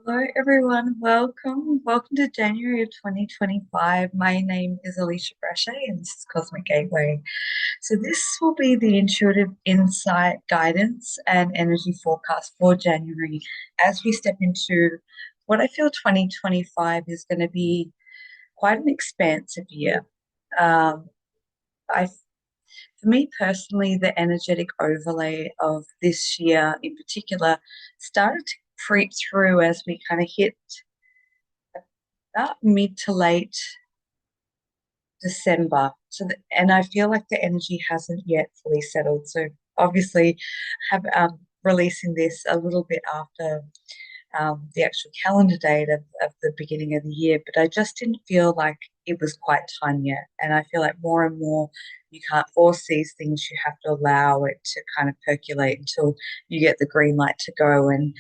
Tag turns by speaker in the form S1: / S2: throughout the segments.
S1: Hello, everyone. Welcome. Welcome to January of 2025. My name is Alisha Braché, and this is Cosmic Gateway. So, this will be the intuitive insight, guidance, and energy forecast for January as we step into what I feel 2025 is going to be quite an expansive year. Um, I, for me personally, the energetic overlay of this year in particular started to creep through as we kind of hit about mid to late December. And I feel like the energy hasn't yet fully settled. So obviously, have releasing this a little bit after the actual calendar date of the beginning of the year, but I just didn't feel like it was quite time yet. And I feel like more and more you can't force these things, you have to allow it to kind of percolate until you get the green light to go. And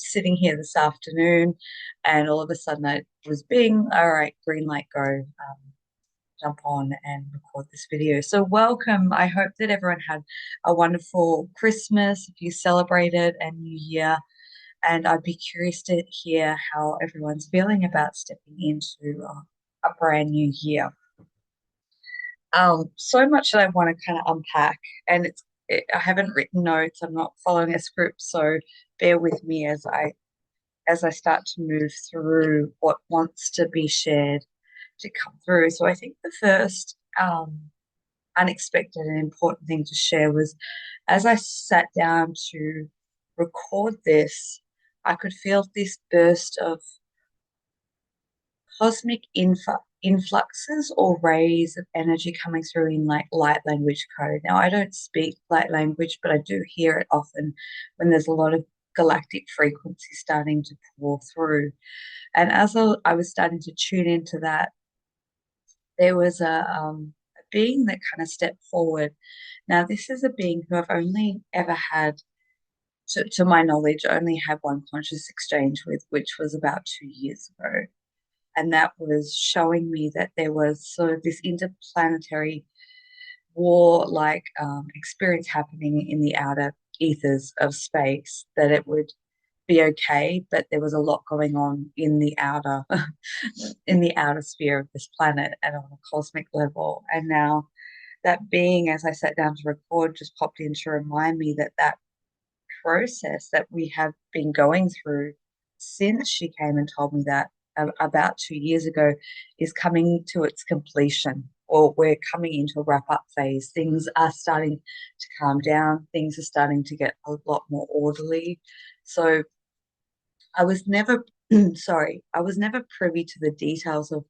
S1: sitting here this afternoon, and all of a sudden I was being, all right, green light, go. Jump on and record this video. So, welcome. I hope that everyone had a wonderful Christmas, if you celebrated, and New Year. And I'd be curious to hear how everyone's feeling about stepping into a brand new year. So much that I want to kind of unpack, and I haven't written notes. I'm not following a script, so bear with me as I start to move through what wants to be shared to come through. So I think the first unexpected and important thing to share was as I sat down to record this, I could feel this burst of cosmic influxes or rays of energy coming through in like light language code. Now, I don't speak light language, but I do hear it often when there's a lot of galactic frequency starting to pour through. And as I was starting to tune into that, there was a being that kind of stepped forward. Now, this is a being who I've only ever had, to my knowledge, only had one conscious exchange with, which was about 2 years ago. And that was showing me that there was sort of this interplanetary war like experience happening in the outer ethers of space, that it would be okay, but there was a lot going on in the outer in the outer sphere of this planet and on a cosmic level. And now that being, as I sat down to record, just popped in to remind me that that process that we have been going through since she came and told me that about 2 years ago is coming to its completion, or we're coming into a wrap up phase. Things are starting to calm down, things are starting to get a lot more orderly. So I was never, sorry, I was never privy to the details of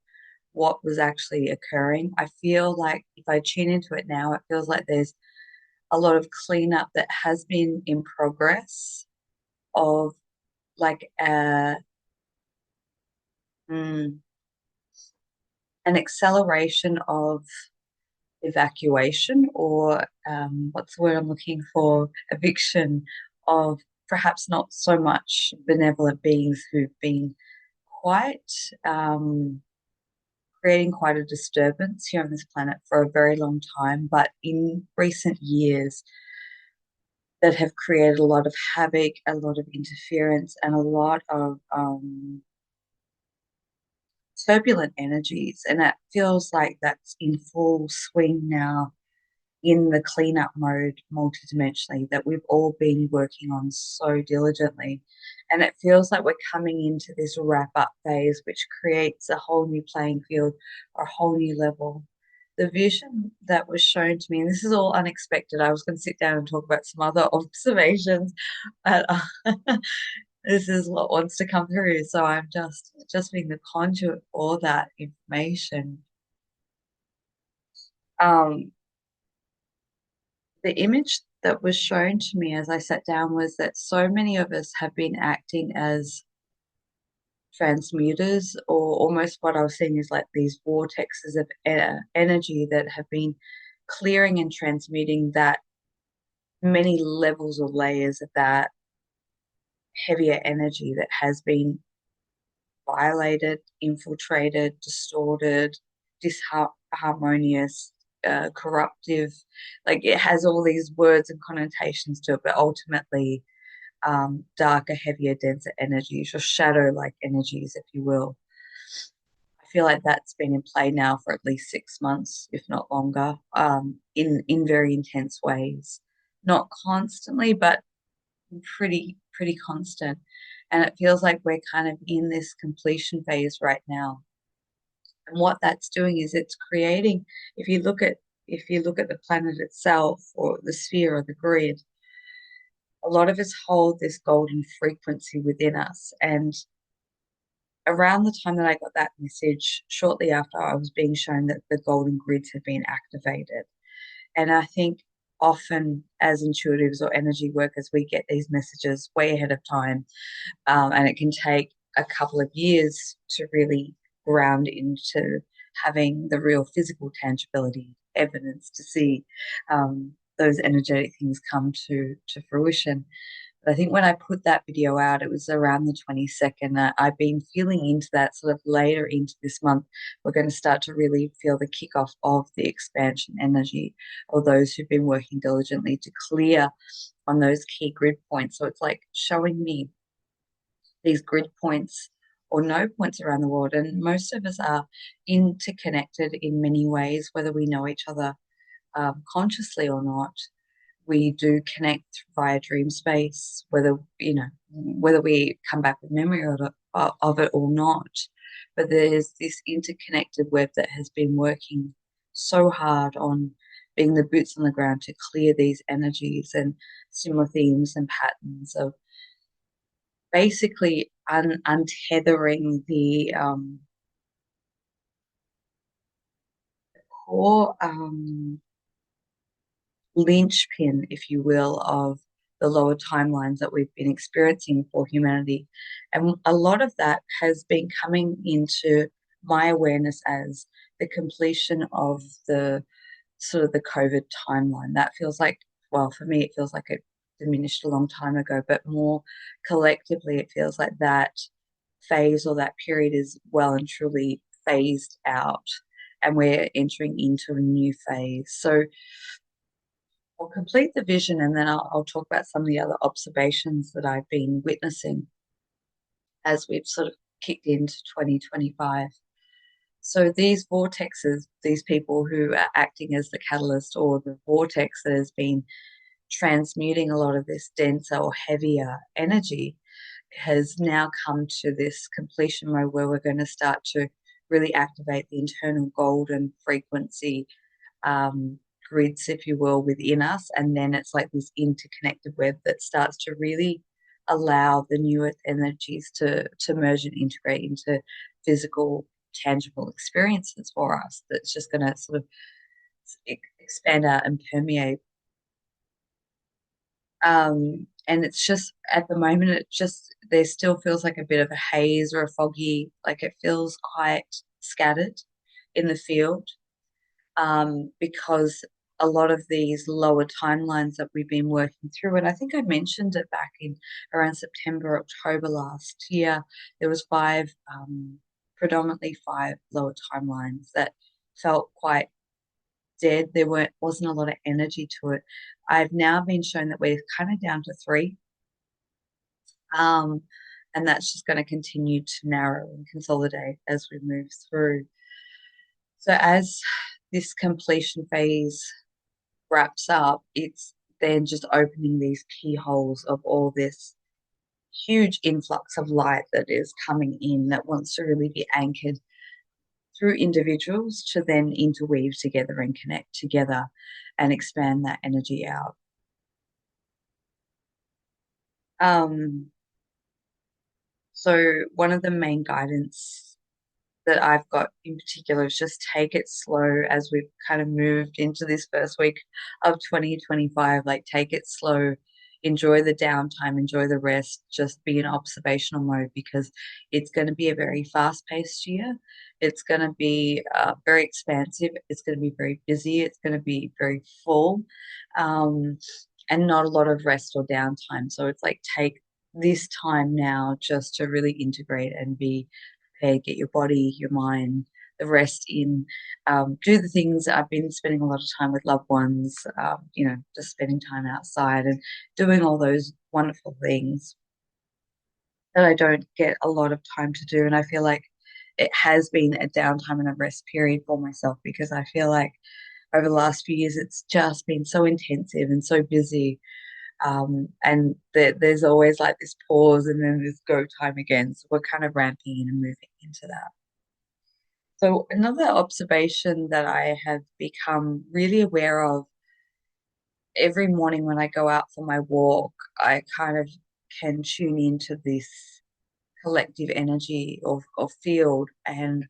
S1: what was actually occurring. I feel like if I tune into it now, it feels like there's a lot of cleanup that has been in progress of like mm, an acceleration of evacuation, or what's the word I'm looking for? Eviction of perhaps not so much benevolent beings who've been quite creating quite a disturbance here on this planet for a very long time, but in recent years that have created a lot of havoc, a lot of interference, and a lot of turbulent energies. And it feels like that's in full swing now in the cleanup mode multidimensionally that we've all been working on so diligently. And it feels like we're coming into this wrap up phase, which creates a whole new playing field, or a whole new level. The vision that was shown to me, and this is all unexpected. I was going to sit down and talk about some other observations, but this is what wants to come through. So I'm just being the conduit for that information. Um, the image that was shown to me as I sat down was that so many of us have been acting as transmuters, or almost what I was seeing is like these vortexes of energy that have been clearing and transmuting that many levels or layers of that heavier energy that has been violated, infiltrated, distorted, disharmonious, corruptive. Like it has all these words and connotations to it, but ultimately, darker, heavier, denser energies, or shadow-like energies, if you will. I feel like that's been in play now for at least 6 months, if not longer, in very intense ways. Not constantly, but pretty constant. And it feels like we're kind of in this completion phase right now. And what that's doing is it's creating, if you look at the planet itself or the sphere or the grid, a lot of us hold this golden frequency within us. And around the time that I got that message, shortly after, I was being shown that the golden grids had been activated. And I think often as intuitives or energy workers, we get these messages way ahead of time. And it can take a couple of years to really ground into having the real physical tangibility evidence to see those energetic things come to fruition. But I think when I put that video out, it was around the 22nd. I've been feeling into that sort of later into this month. We're going to start to really feel the kickoff of the expansion energy, or those who've been working diligently to clear on those key grid points. So it's like showing me these grid points or no points around the world. And most of us are interconnected in many ways, whether we know each other consciously or not. We do connect via dream space, whether we come back with memory of it or not. But there's this interconnected web that has been working so hard on being the boots on the ground to clear these energies and similar themes and patterns of basically untethering the core linchpin, if you will, of the lower timelines that we've been experiencing for humanity. And a lot of that has been coming into my awareness as the completion of the sort of the COVID timeline. That feels like, well, for me, it feels like it diminished a long time ago, but more collectively, it feels like that phase or that period is well and truly phased out, and we're entering into a new phase. So I'll complete the vision, and then I'll talk about some of the other observations that I've been witnessing as we've sort of kicked into 2025. So these vortexes, these people who are acting as the catalyst or the vortex that has been transmuting a lot of this denser or heavier energy, has now come to this completion mode where we're going to start to really activate the internal golden frequency grids, if you will, within us. And then it's like this interconnected web that starts to really allow the newer energies to merge and integrate into physical, tangible experiences for us. That's just going to sort of expand out and permeate. And it's just at the moment, it just there still feels like a bit of a haze or a foggy, like it feels quite scattered in the field, because a lot of these lower timelines that we've been working through, and I think I mentioned it back in around September, October last year, there was predominantly five lower timelines that felt quite dead. Wasn't a lot of energy to it. I've now been shown that we're kind of down to three. Um, and that's just going to continue to narrow and consolidate as we move through. So as this completion phase wraps up, it's then just opening these keyholes of all this huge influx of light that is coming in that wants to really be anchored through individuals to then interweave together and connect together and expand that energy out. So one of the main guidance that I've got in particular is just take it slow as we've kind of moved into this first week of 2025. Like, take it slow, enjoy the downtime, enjoy the rest, just be in observational mode, because it's going to be a very fast-paced year. It's going to be very expansive. It's going to be very busy. It's going to be very full, and not a lot of rest or downtime. So it's like, take this time now just to really integrate and be prepared, get your body, your mind, the rest in do the things. I've been spending a lot of time with loved ones, just spending time outside and doing all those wonderful things that I don't get a lot of time to do. And I feel like it has been a downtime and a rest period for myself because I feel like over the last few years it's just been so intensive and so busy. And there's always like this pause and then this go time again. So we're kind of ramping in and moving into that. So another observation that I have become really aware of every morning when I go out for my walk, I kind of can tune into this collective energy of field. And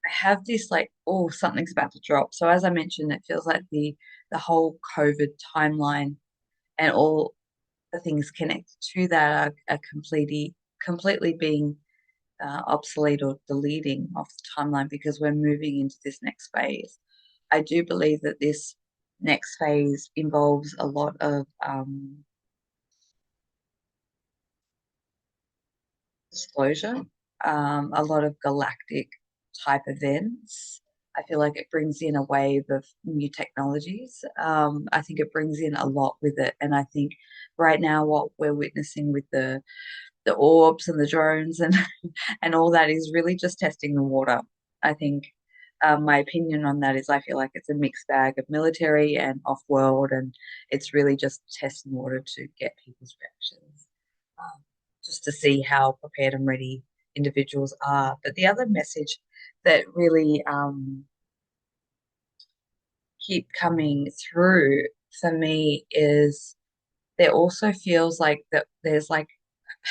S1: I have this like, oh, something's about to drop. So as I mentioned, it feels like the whole COVID timeline and all the things connected to that are completely being obsolete or deleting off the timeline because we're moving into this next phase. I do believe that this next phase involves a lot of disclosure, a lot of galactic type events. I feel like it brings in a wave of new technologies. I think it brings in a lot with it, and I think right now what we're witnessing with the orbs and the drones and and all that is really just testing the water. I think my opinion on that is I feel like it's a mixed bag of military and off-world, and it's really just testing water to get people's reactions, um, just to see how prepared and ready individuals are. But the other message that really keep coming through for me is there also feels like that there's like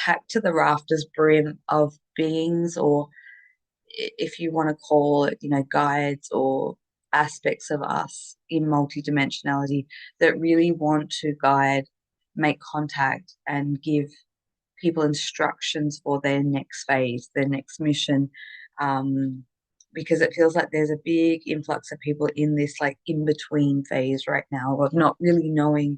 S1: packed to the rafters brim of beings, or if you want to call it, guides or aspects of us in multidimensionality that really want to guide, make contact, and give people instructions for their next phase, their next mission. Um, because it feels like there's a big influx of people in this like in between phase right now of not really knowing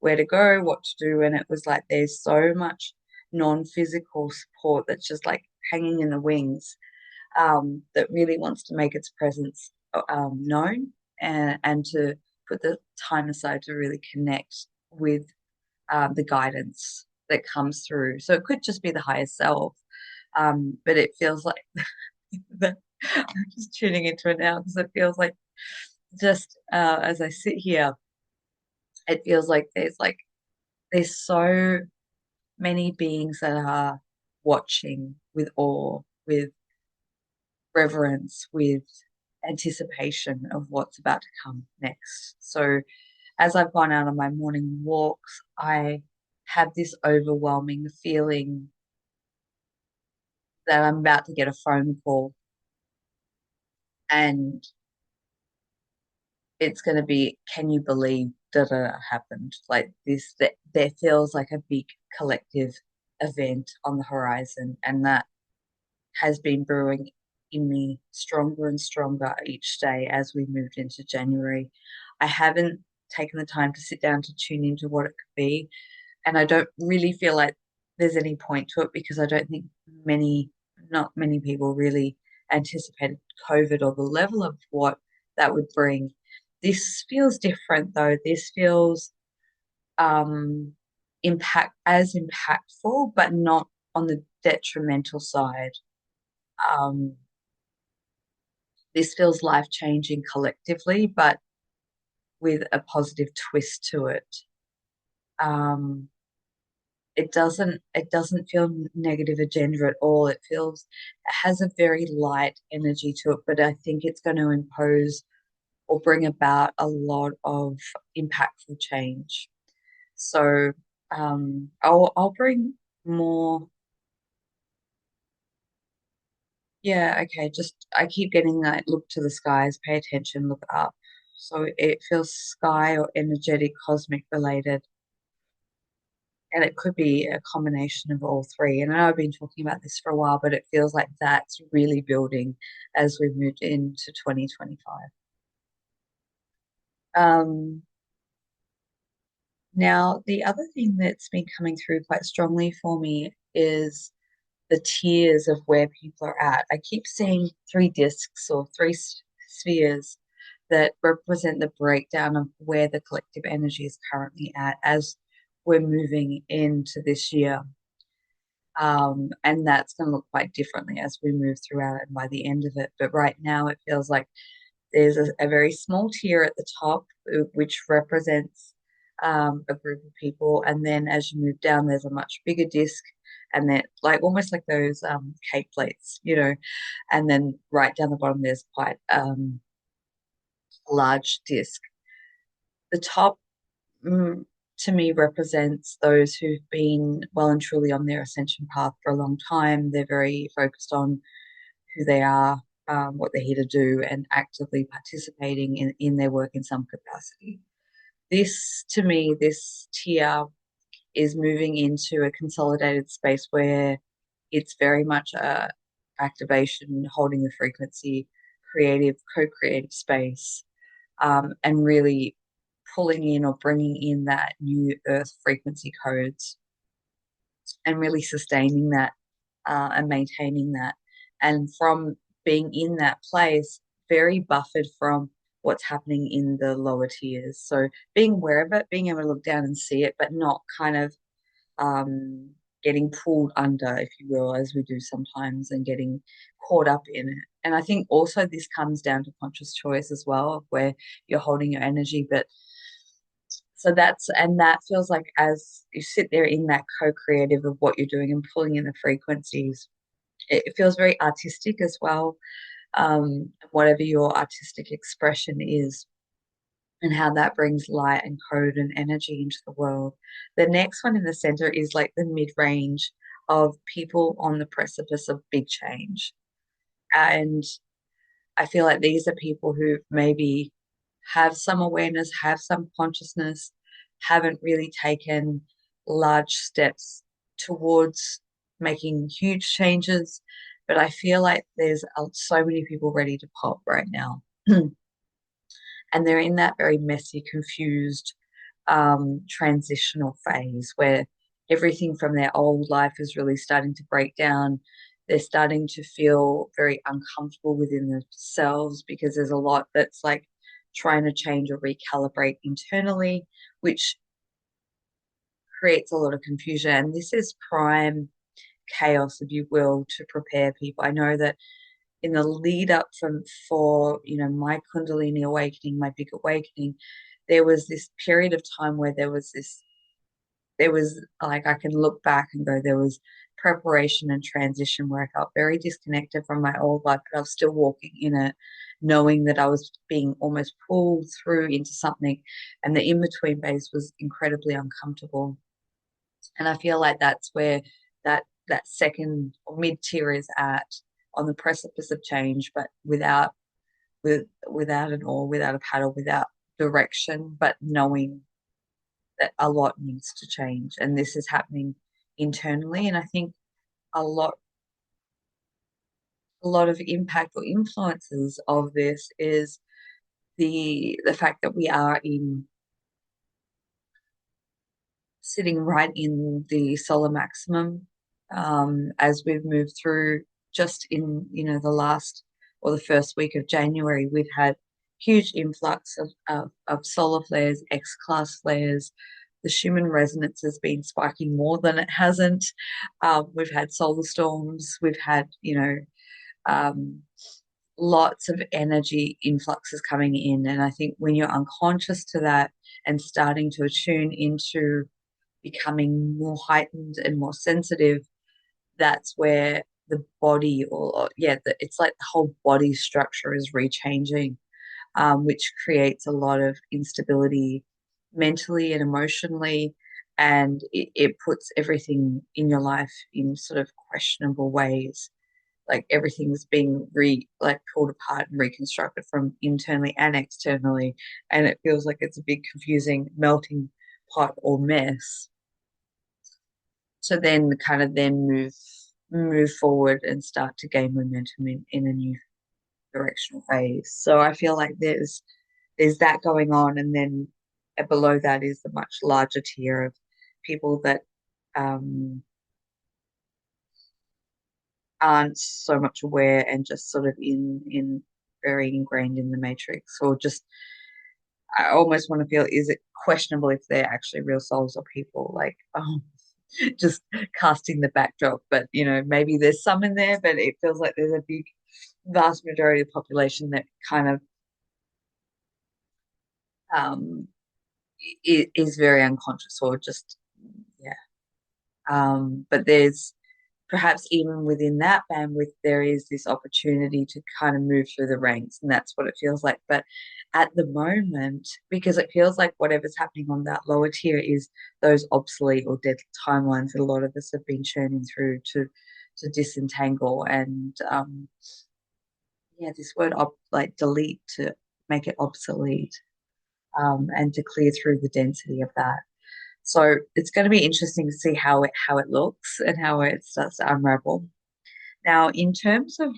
S1: where to go, what to do. And it was like there's so much non-physical support that's just like hanging in the wings, that really wants to make its presence known, and to put the time aside to really connect with the guidance that comes through. So it could just be the higher self, but it feels like that I'm just tuning into it now because it feels like just as I sit here, it feels like there's so many beings that are watching with awe, with reverence, with anticipation of what's about to come next. So as I've gone out on my morning walks, I have this overwhelming feeling that I'm about to get a phone call and it's going to be, can you believe that happened? Like this, that there feels like a big collective event on the horizon, and that has been brewing in me stronger and stronger each day as we moved into January. I haven't taken the time to sit down to tune into what it could be. And I don't really feel like there's any point to it because I don't think not many people really anticipated COVID or the level of what that would bring. This feels different though. This feels um, impactful, but not on the detrimental side. Um, this feels life changing collectively, but with a positive twist to it. Um, it doesn't feel negative agenda at all. It has a very light energy to it, but I think it's going to impose or bring about a lot of impactful change. So I'll bring more. Yeah, okay. Just I keep getting that look to the skies, pay attention, look up. So it feels sky or energetic, cosmic related. And it could be a combination of all three. And I know I've been talking about this for a while, but it feels like that's really building as we've moved into 2025. Um, Now, the other thing that's been coming through quite strongly for me is the tiers of where people are at. I keep seeing three discs or three spheres that represent the breakdown of where the collective energy is currently at as we're moving into this year. And that's going to look quite differently as we move throughout it and by the end of it. But right now, it feels like there's a very small tier at the top, which represents a group of people. And then as you move down, there's a much bigger disc, and then like almost like those cake plates, you know. And then right down the bottom, there's quite a large disc. The top, mm, to me, represents those who've been well and truly on their ascension path for a long time. They're very focused on who they are, what they're here to do, and actively participating in their work in some capacity. This, to me, this tier is moving into a consolidated space where it's very much a activation, holding the frequency, creative, co-creative space, and really pulling in or bringing in that new earth frequency codes and really sustaining that and maintaining that. And from being in that place, very buffered from what's happening in the lower tiers. So being aware of it, being able to look down and see it, but not kind of um, getting pulled under, if you will, as we do sometimes, and getting caught up in it. And I think also this comes down to conscious choice as well, where you're holding your energy. But so and that feels like as you sit there in that co-creative of what you're doing and pulling in the frequencies, it feels very artistic as well. Whatever your artistic expression is, and how that brings light and code and energy into the world. The next one in the center is like the mid range of people on the precipice of big change. And I feel like these are people who maybe have some awareness, have some consciousness, haven't really taken large steps towards making huge changes. But I feel like there's so many people ready to pop right now. And they're in that very messy, confused, transitional phase where everything from their old life is really starting to break down. They're starting to feel very uncomfortable within themselves because there's a lot that's like trying to change or recalibrate internally, which creates a lot of confusion. And this is prime chaos, if you will, to prepare people. I know that in the lead up from for my Kundalini awakening, my big awakening, there was this period of time where there was like I can look back and go there was preparation and transition where I felt very disconnected from my old life, but I was still walking in it, knowing that I was being almost pulled through into something, and the in between phase was incredibly uncomfortable. And I feel like that's where that second or mid tier is at, on the precipice of change, but without an oar, without a paddle, without direction, but knowing that a lot needs to change. And this is happening internally. And I think a lot a lot of impact or influences of this is the fact that we are in sitting right in the solar maximum, as we've moved through just in the last or the first week of January. We've had huge influx of solar flares, X-class flares. The Schumann resonance has been spiking more than it hasn't. We've had solar storms. We've had um, lots of energy influxes coming in. And I think when you're unconscious to that and starting to attune into becoming more heightened and more sensitive, that's where the body, it's like the whole body structure is rechanging, which creates a lot of instability mentally and emotionally. And it puts everything in your life in sort of questionable ways. Like everything's being pulled apart and reconstructed from internally and externally, and it feels like it's a big confusing melting pot or mess. So then kind of then move forward and start to gain momentum in a new directional phase. So I feel like there's that going on, and then below that is the much larger tier of people that um aren't so much aware and just sort of in very ingrained in the matrix, or just I almost want to feel, is it questionable if they're actually real souls or people, like just casting the backdrop. But maybe there's some in there, but it feels like there's a big vast majority of the population that kind of um is very unconscious, or just, yeah. But there's perhaps even within that bandwidth, there is this opportunity to kind of move through the ranks, and that's what it feels like. But at the moment, because it feels like whatever's happening on that lower tier is those obsolete or dead timelines that a lot of us have been churning through to disentangle, and yeah, this word like delete, to make it obsolete, and to clear through the density of that. So it's going to be interesting to see how it looks and how it starts to unravel. Now, in terms of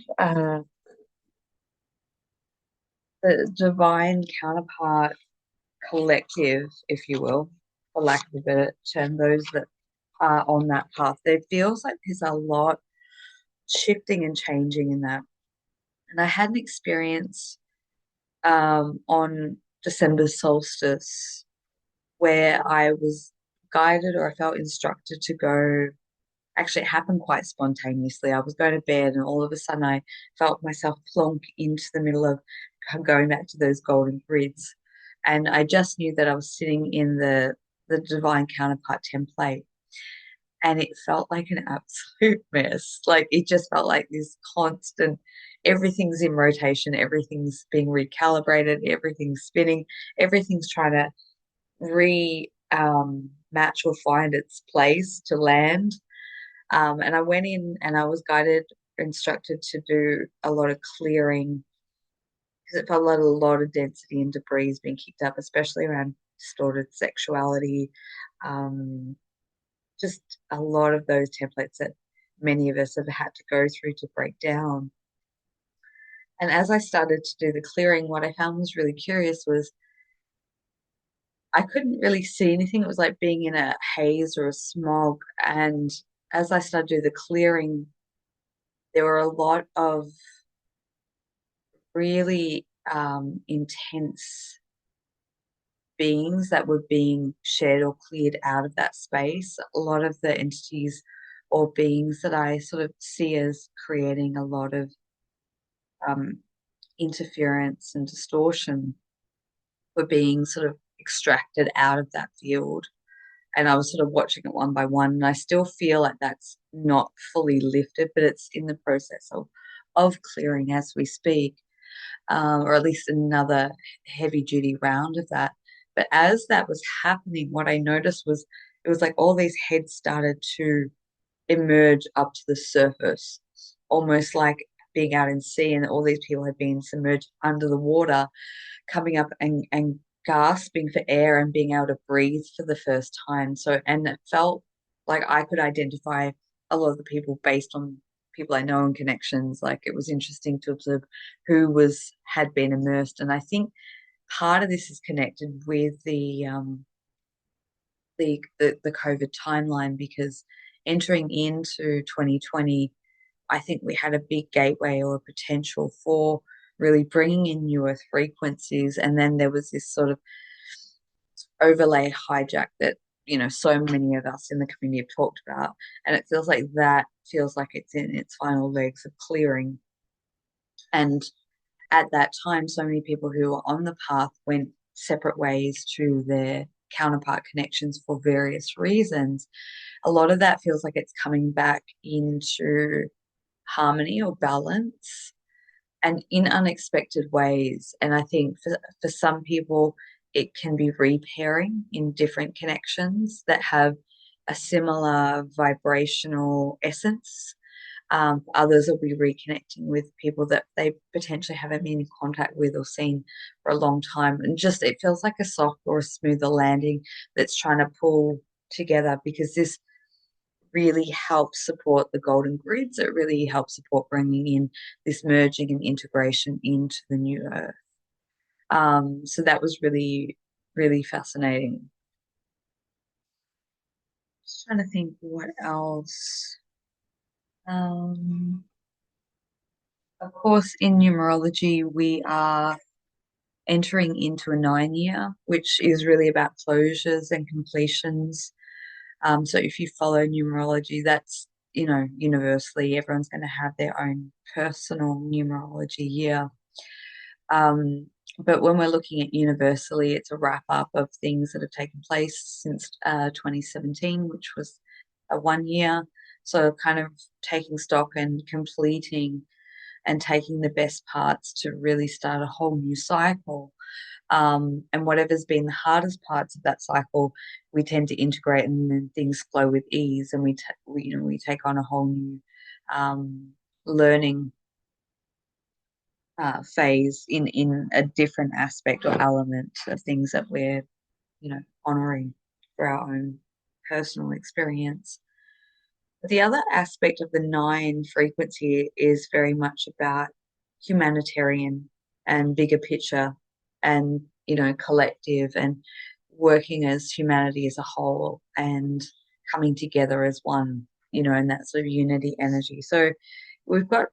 S1: the divine counterpart collective, if you will, for lack of a better term, those that are on that path, there feels like there's a lot shifting and changing in that. And I had an experience on December solstice where I was guided, or I felt instructed to go. Actually, it happened quite spontaneously. I was going to bed, and all of a sudden, I felt myself plonk into the middle of going back to those golden grids. And I just knew that I was sitting in the divine counterpart template, and it felt like an absolute mess. Like it just felt like this constant, everything's in rotation, everything's being recalibrated, everything's spinning, everything's trying to re match or find its place to land. And I went in and I was guided, instructed to do a lot of clearing, because it felt like a lot of density and debris being kicked up, especially around distorted sexuality. Um, just a lot of those templates that many of us have had to go through to break down. And as I started to do the clearing, what I found was really curious was I couldn't really see anything. It was like being in a haze or a smog. And as I started to do the clearing, there were a lot of really intense beings that were being shared or cleared out of that space. A lot of the entities or beings that I sort of see as creating a lot of um, interference and distortion were being sort of extracted out of that field. And I was sort of watching it one by one, and I still feel like that's not fully lifted, but it's in the process of clearing as we speak, or at least another heavy duty round of that. But as that was happening, what I noticed was it was like all these heads started to emerge up to the surface, almost like being out in sea, and all these people had been submerged under the water, coming up and gasping for air and being able to breathe for the first time. So, and it felt like I could identify a lot of the people based on people I know and connections. Like it was interesting to observe who had been immersed. And I think part of this is connected with the COVID timeline, because entering into 2020, I think we had a big gateway or a potential for really bringing in newer frequencies. And then there was this sort of overlaid hijack that, so many of us in the community have talked about. And it feels like it's in its final legs of clearing. And at that time, so many people who were on the path went separate ways to their counterpart connections for various reasons. A lot of that feels like it's coming back into harmony or balance, and in unexpected ways. And I think for some people, it can be repairing in different connections that have a similar vibrational essence. Others will be reconnecting with people that they potentially haven't been in contact with or seen for a long time. And just it feels like a soft or a smoother landing that's trying to pull together, because this really helps support the golden grids. It really helps support bringing in this merging and integration into the new earth. So that was really, really fascinating. Just trying to think what else. Of course, in numerology, we are entering into a 9 year, which is really about closures and completions. So if you follow numerology, that's, universally, everyone's going to have their own personal numerology year. Um, but when we're looking at universally, it's a wrap up of things that have taken place since 2017, which was a 1 year. So kind of taking stock and completing and taking the best parts to really start a whole new cycle. And whatever's been the hardest parts of that cycle, we tend to integrate, and then things flow with ease, and we take on a whole new um, learning phase in a different aspect or element of things that we're honoring for our own personal experience. The other aspect of the nine frequency is very much about humanitarian and bigger picture and, collective and working as humanity as a whole and coming together as one, and that sort of unity energy. So we've got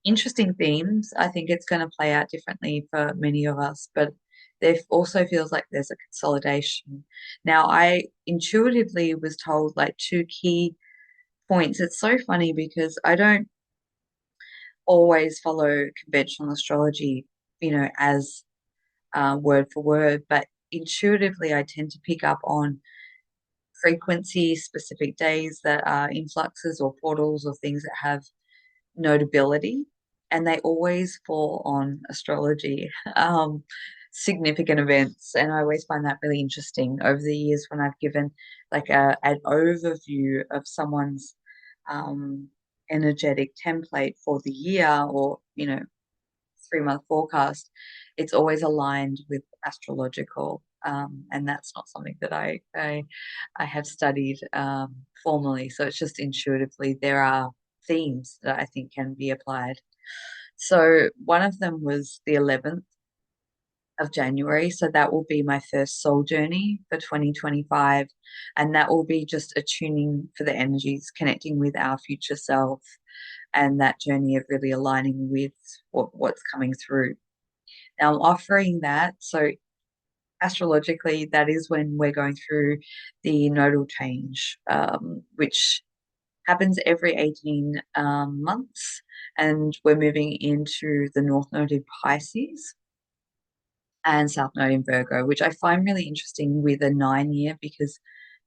S1: interesting themes. I think it's going to play out differently for many of us, but there also feels like there's a consolidation. Now, I intuitively was told like two key points. It's so funny because I don't always follow conventional astrology, as word for word, but intuitively I tend to pick up on frequency, specific days that are influxes or portals or things that have notability, and they always fall on astrology. Significant events, and I always find that really interesting over the years when I've given like an overview of someone's um, energetic template for the year, or 3 month forecast. It's always aligned with astrological, and that's not something that I have studied formally. So it's just intuitively there are themes that I think can be applied. So one of them was the 11th of January. So that will be my first soul journey for 2025. And that will be just attuning for the energies, connecting with our future self, and that journey of really aligning with what's coming through. Now I'm offering that. So astrologically, that is when we're going through the nodal change, which happens every 18 months. And we're moving into the North Node in Pisces and South Node in Virgo, which I find really interesting with a 9 year, because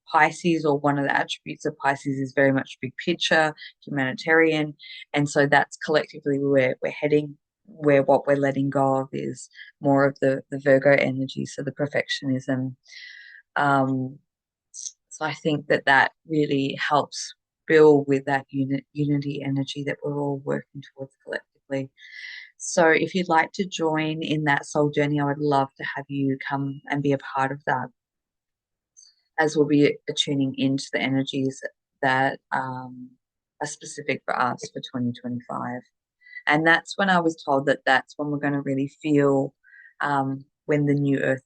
S1: Pisces, or one of the attributes of Pisces, is very much big picture, humanitarian. And so that's collectively where we're heading, where what we're letting go of is more of the Virgo energy, so the perfectionism. Um, so I think that that really helps build with that unity energy that we're all working towards collectively. So if you'd like to join in that soul journey, I would love to have you come and be a part of that, as we'll be attuning into the energies that are specific for us for 2025. And that's when I was told that that's when we're going to really feel when the new earth,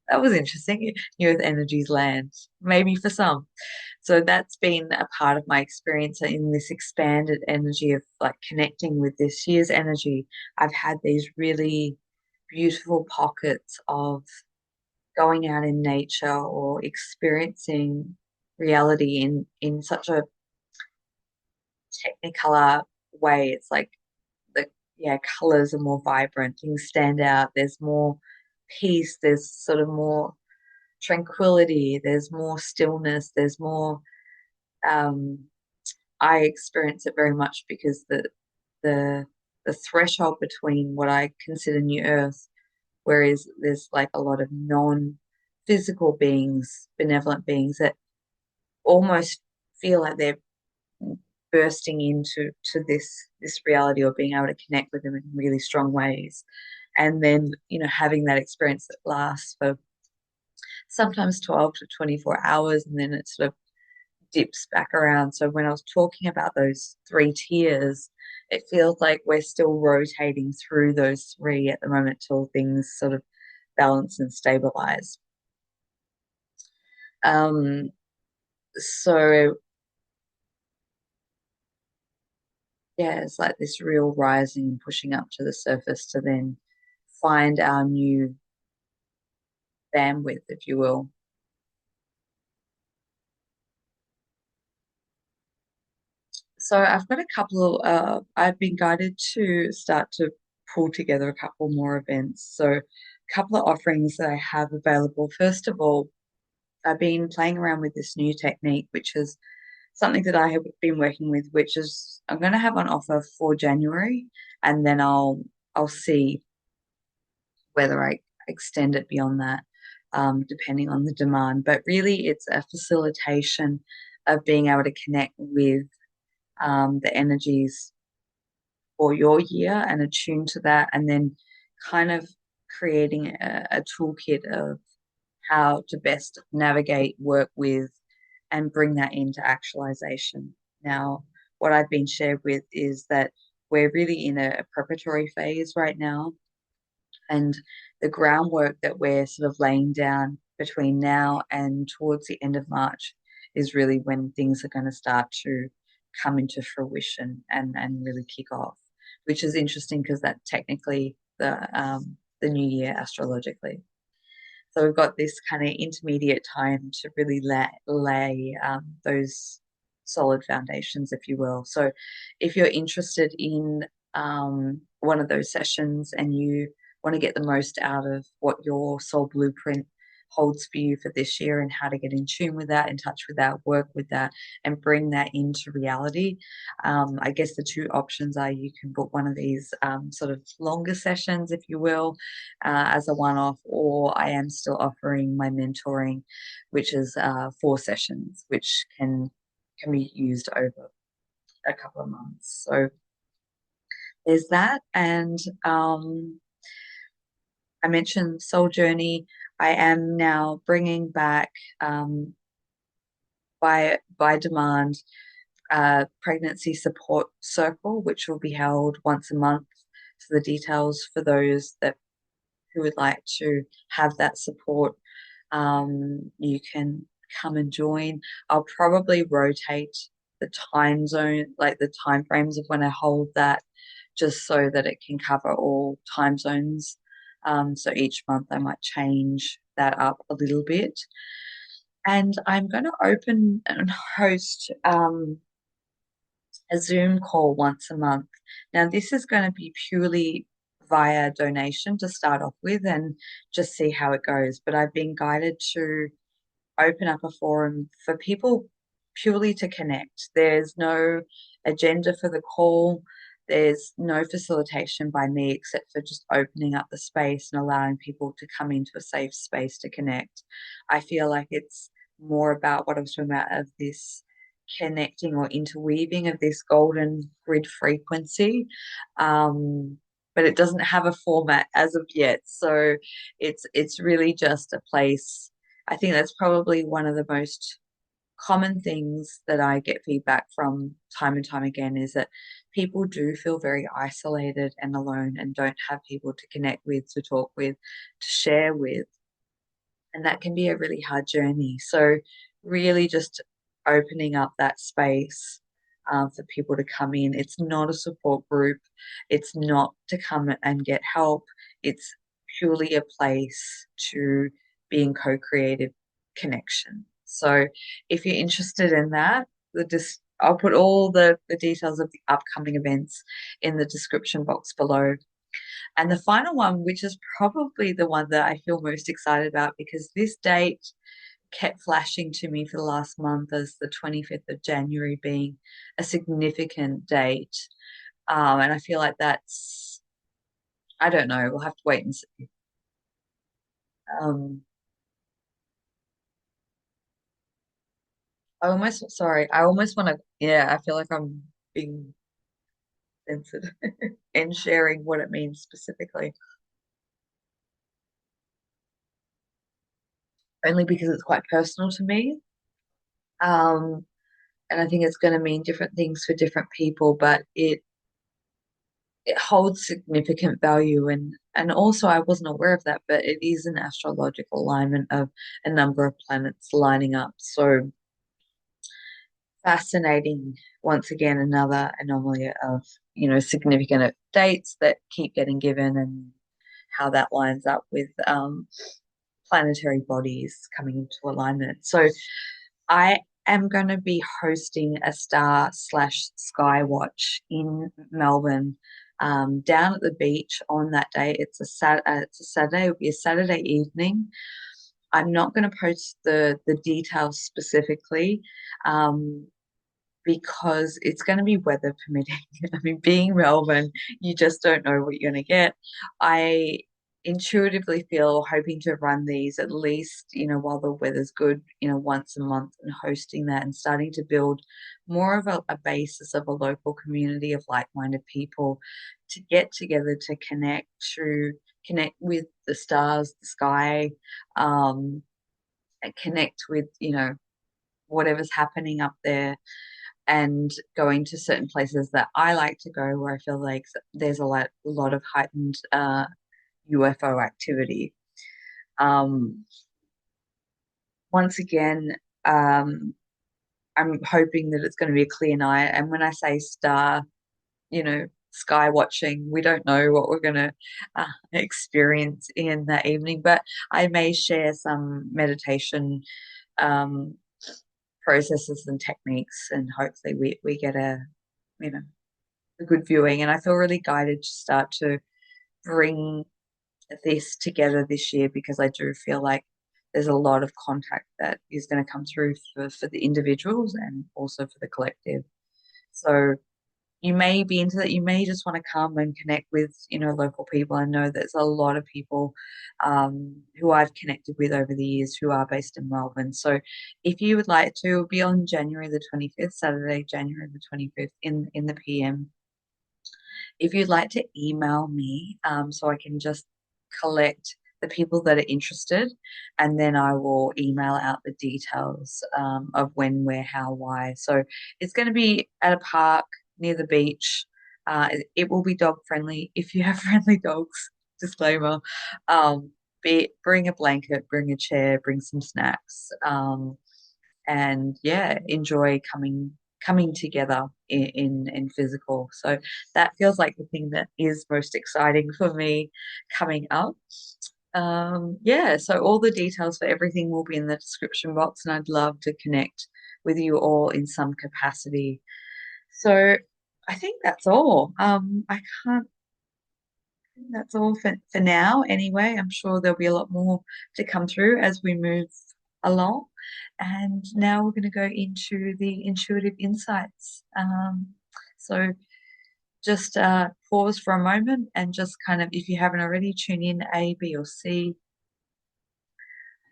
S1: that was interesting, new earth energies land, maybe for some. So that's been a part of my experience in this expanded energy of like connecting with this year's energy. I've had these really beautiful pockets of going out in nature or experiencing reality in such a technicolor way. It's like the colors are more vibrant, things stand out, there's more peace, there's sort of more tranquility, there's more stillness, there's more um I experience it very much because the the threshold between what I consider new earth, whereas there's like a lot of non-physical beings, benevolent beings that almost feel like they're bursting into this reality, or being able to connect with them in really strong ways. And then, having that experience that lasts for sometimes 12 to 24 hours, and then it sort of dips back around. So when I was talking about those three tiers, it feels like we're still rotating through those three at the moment till things sort of balance and stabilize. Um, so Yeah, it's like this real rising and pushing up to the surface to then find our new bandwidth, if you will. So I've got a couple of, I've been guided to start to pull together a couple more events. So a couple of offerings that I have available. First of all, I've been playing around with this new technique, which is something that I have been working with, which is I'm going to have on offer for January, and then I'll see whether I extend it beyond that, depending on the demand. But really, it's a facilitation of being able to connect with the energies for your year and attune to that, and then kind of creating a toolkit of how to best navigate, work with, and bring that into actualization. Now, what I've been shared with is that we're really in a preparatory phase right now, and the groundwork that we're sort of laying down between now and towards the end of March is really when things are going to start to come into fruition and really kick off, which is interesting because that's technically the new year astrologically. So we've got this kind of intermediate time to really lay those solid foundations, if you will. So if you're interested in one of those sessions and you want to get the most out of what your soul blueprint holds for you for this year and how to get in tune with that, in touch with that, work with that, and bring that into reality. I guess the two options are you can book one of these sort of longer sessions, if you will, as a one-off, or I am still offering my mentoring, which is 4 sessions, which can be used over a couple of months. So there's that, and I mentioned Soul Journey. I am now bringing back um, by demand pregnancy support circle, which will be held once a month. So the details for those that who would like to have that support, you can come and join. I'll probably rotate the time zone, like the time frames of when I hold that, just so that it can cover all time zones. So each month I might change that up a little bit. And I'm going to open and host a Zoom call once a month. Now, this is going to be purely via donation to start off with and just see how it goes. But I've been guided to open up a forum for people purely to connect. There's no agenda for the call. There's no facilitation by me except for just opening up the space and allowing people to come into a safe space to connect. I feel like it's more about what I was talking about of this connecting or interweaving of this golden grid frequency. But it doesn't have a format as of yet. So it's really just a place. I think that's probably one of the most common things that I get feedback from time and time again is that people do feel very isolated and alone and don't have people to connect with, to talk with, to share with. And that can be a really hard journey. So, really just opening up that space for people to come in. It's not a support group, it's not to come and get help. It's purely a place to be in co creative connection. So, if you're interested in that, I'll put all the details of the upcoming events in the description box below. And the final one, which is probably the one that I feel most excited about because this date kept flashing to me for the last month as the 25th of January being a significant date. And I feel like I don't know, we'll have to wait and see. Um, sorry, I almost want to, yeah, I feel like I'm being censored in sharing what it means specifically, only because it's quite personal to me. Um, and I think it's going to mean different things for different people, but it holds significant value and also I wasn't aware of that, but it is an astrological alignment of a number of planets lining up. So fascinating. Once again, another anomaly of, significant dates that keep getting given and how that lines up with planetary bodies coming into alignment. So I am going to be hosting a star slash sky watch in Melbourne, down at the beach on that day. It's a Saturday. It'll be a Saturday evening. I'm not going to post the details specifically, um, because it's going to be weather permitting. I mean, being Melbourne, you just don't know what you're going to get. I intuitively feel hoping to run these at least, while the weather's good, once a month, and hosting that and starting to build more of a basis of a local community of like-minded people to get together to connect with the stars, the sky, and connect with, whatever's happening up there, and going to certain places that I like to go where I feel like there's a lot of heightened UFO activity. Um, Once again, I'm hoping that it's going to be a clear night. And when I say star, sky watching, we don't know what we're going to experience in that evening, but I may share some meditation um, processes and techniques, and hopefully we get you know, a good viewing. And I feel really guided to start to bring this together this year, because I do feel like there's a lot of contact that is going to come through for the individuals and also for the collective. So you may be into that. You may just want to come and connect with, local people. I know there's a lot of people who I've connected with over the years who are based in Melbourne. So if you would like to, it'll be on January the 25th, Saturday, January the 25th in the PM. If you'd like to email me, so I can just collect the people that are interested, and then I will email out the details of when, where, how, why. So it's going to be at a park near the beach. It will be dog friendly if you have friendly dogs. Disclaimer. Um, bring a blanket, bring a chair, bring some snacks. And yeah, enjoy coming together in physical. So that feels like the thing that is most exciting for me coming up. Yeah, so all the details for everything will be in the description box, and I'd love to connect with you all in some capacity. So I think that's all. I can't That's all for now. Anyway, I'm sure there'll be a lot more to come through as we move along. And now we're going to go into the intuitive insights. So just pause for a moment and just kind of, if you haven't already, tune in A, B, or C.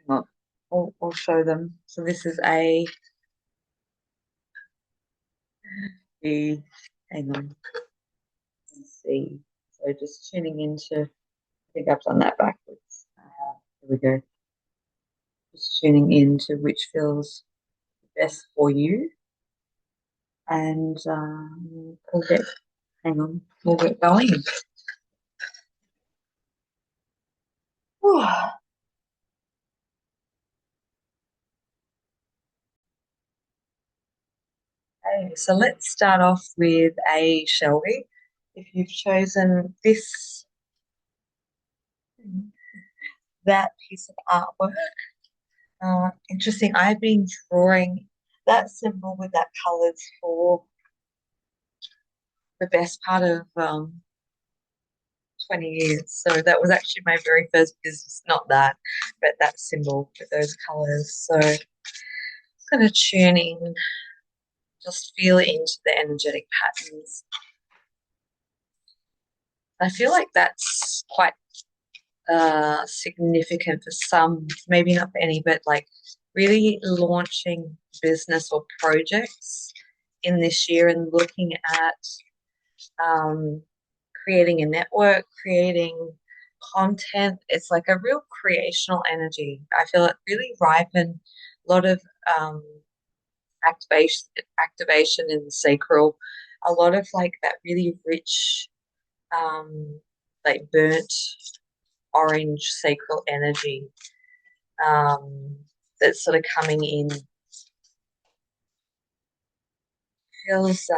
S1: Well, I'll show them. So this is A, B, hang on, and C. So just tuning into, I think I've done that backwards. Here we go. Just tuning into which feels best for you. And hang on, we'll get going. Okay, so let's start off with A, shall we? If you've chosen that piece of artwork, interesting. I've been drawing that symbol with that colours for the best part of 20 years. So that was actually my very first business, not that, but that symbol with those colours. So I'm going to tune in, just feel into the energetic patterns. I feel like that's quite significant for some, maybe not for any, but like really launching business or projects in this year and looking at creating a network, creating content. It's like a real creational energy. I feel it really ripen a lot of um, activation in the sacral, a lot of like that really rich, like burnt orange sacral energy um, that's sort of coming in feels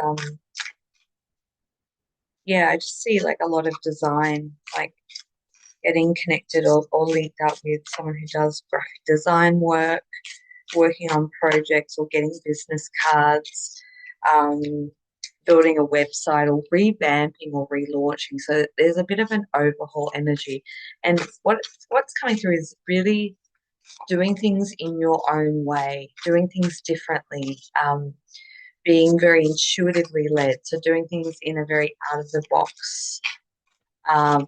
S1: yeah, I just see like a lot of design, like getting connected or linked up with someone who does graphic design work, working on projects or getting business cards, um, building a website or revamping or relaunching. So there's a bit of an overhaul energy. And what's coming through is really doing things in your own way, doing things differently, being very intuitively led. So doing things in a very out of the box, um,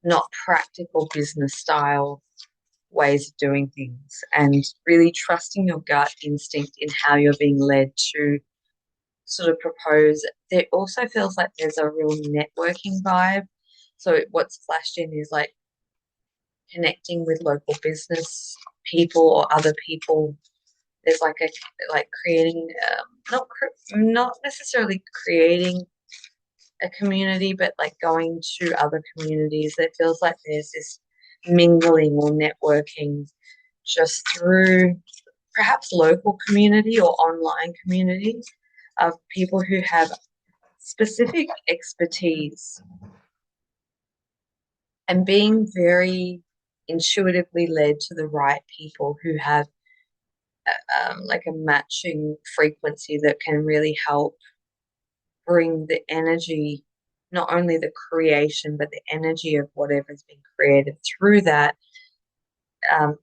S1: not practical business style ways of doing things, and really trusting your gut instinct in how you're being led to sort of propose. There also feels like there's a real networking vibe. So what's flashed in is like connecting with local business people or other people. There's like a like creating not necessarily creating a community, but like going to other communities. It feels like there's this mingling or networking just through perhaps local community or online community of people who have specific expertise, and being very intuitively led to the right people who have like a matching frequency that can really help bring the energy, not only the creation, but the energy of whatever's been created through that,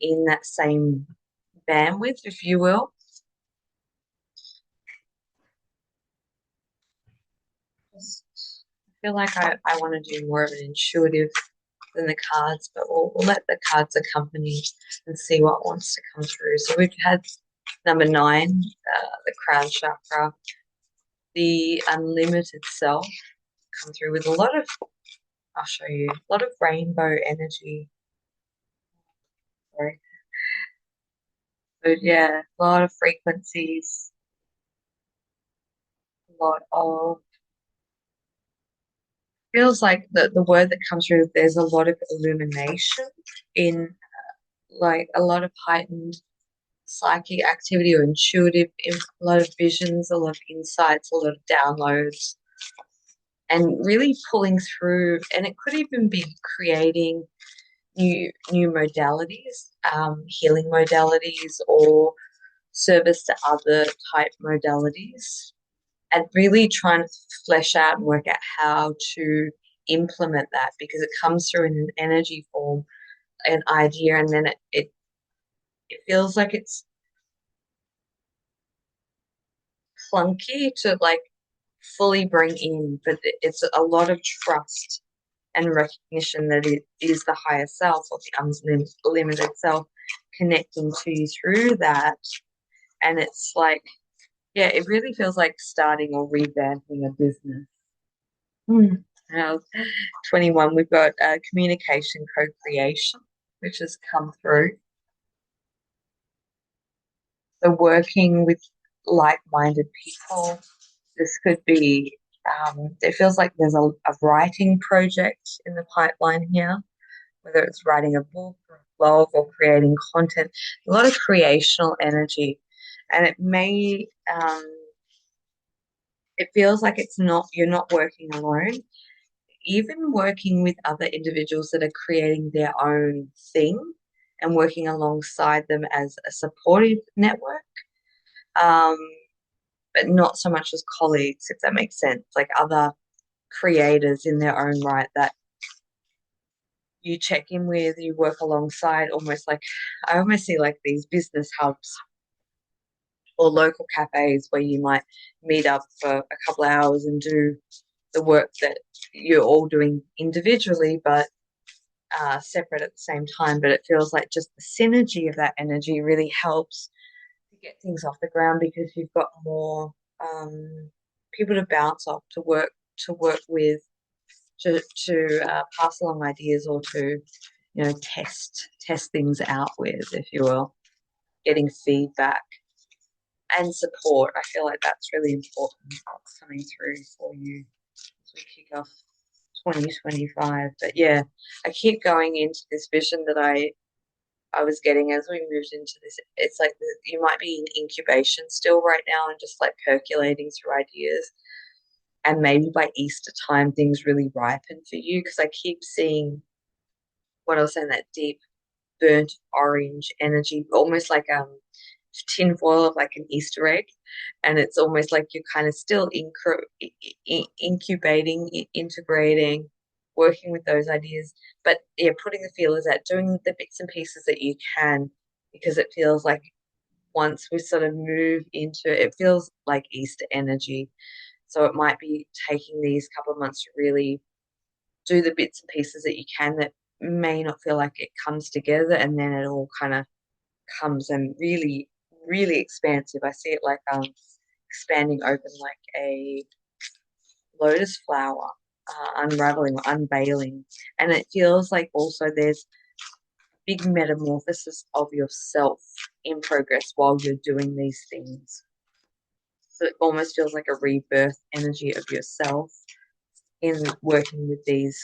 S1: in that same bandwidth, if you will. Just feel like I want to do more of an intuitive than the cards, but we'll let the cards accompany and see what wants to come through. So we've had number nine, the crown chakra, the unlimited self come through with a lot of, I'll show you, a lot of rainbow energy. Sorry. So yeah, a lot of frequencies, a lot of, feels like the word that comes through, there's a lot of illumination in like a lot of heightened psychic activity or intuitive, a lot of visions, a lot of insights, a lot of downloads, and really pulling through. And it could even be creating new modalities, healing modalities, or service to other type modalities, and really trying to flesh out and work out how to implement that, because it comes through in an energy form, an idea, and then it feels like it's clunky to like fully bring in, but it's a lot of trust and recognition that it is the higher self or the unlimited self connecting to you through that. And it's like, yeah, it really feels like starting or revamping a business. Hmm. Now, 21, we've got communication co-creation, which has come through. So working with like-minded people. This could be, it feels like there's a writing project in the pipeline here, whether it's writing a book or a blog or creating content, a lot of creational energy. And it feels like you're not working alone, even working with other individuals that are creating their own thing and working alongside them as a supportive network. Um, but not so much as colleagues, if that makes sense, like other creators in their own right that you check in with, you work alongside, almost like I almost see like these business hubs or local cafes where you might meet up for a couple of hours and do the work that you're all doing individually, but separate at the same time. But it feels like just the synergy of that energy really helps to get things off the ground, because you've got more people to bounce off, to work with, to pass along ideas, or to test things out with, if you will, getting feedback and support. I feel like that's really important coming through for you as we kick off 2025. But yeah, I keep going into this vision that I was getting as we moved into this. It's like you might be in incubation still right now and just like percolating through ideas. And maybe by Easter time, things really ripen for you because I keep seeing what I was saying, that deep burnt orange energy, almost like tinfoil of like an Easter egg. And it's almost like you're kind of still incubating, integrating, working with those ideas. But yeah, putting the feelers out, doing the bits and pieces that you can, because it feels like once we sort of move into it, it feels like Easter energy. So it might be taking these couple of months to really do the bits and pieces that you can that may not feel like it comes together, and then it all kind of comes and really, really expansive. I see it like expanding open like a lotus flower, unraveling or unveiling. And it feels like also there's big metamorphosis of yourself in progress while you're doing these things. So it almost feels like a rebirth energy of yourself in working with these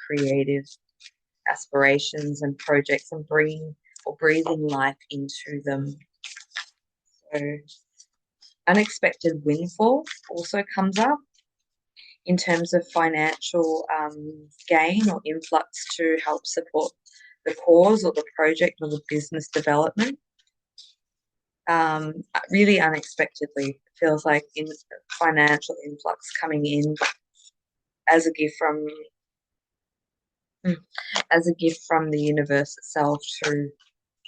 S1: creative aspirations and projects and bringing or breathing life into them. So unexpected windfall also comes up in terms of financial gain or influx to help support the cause or the project or the business development. Really unexpectedly, feels like in financial influx coming in as a gift from the universe itself to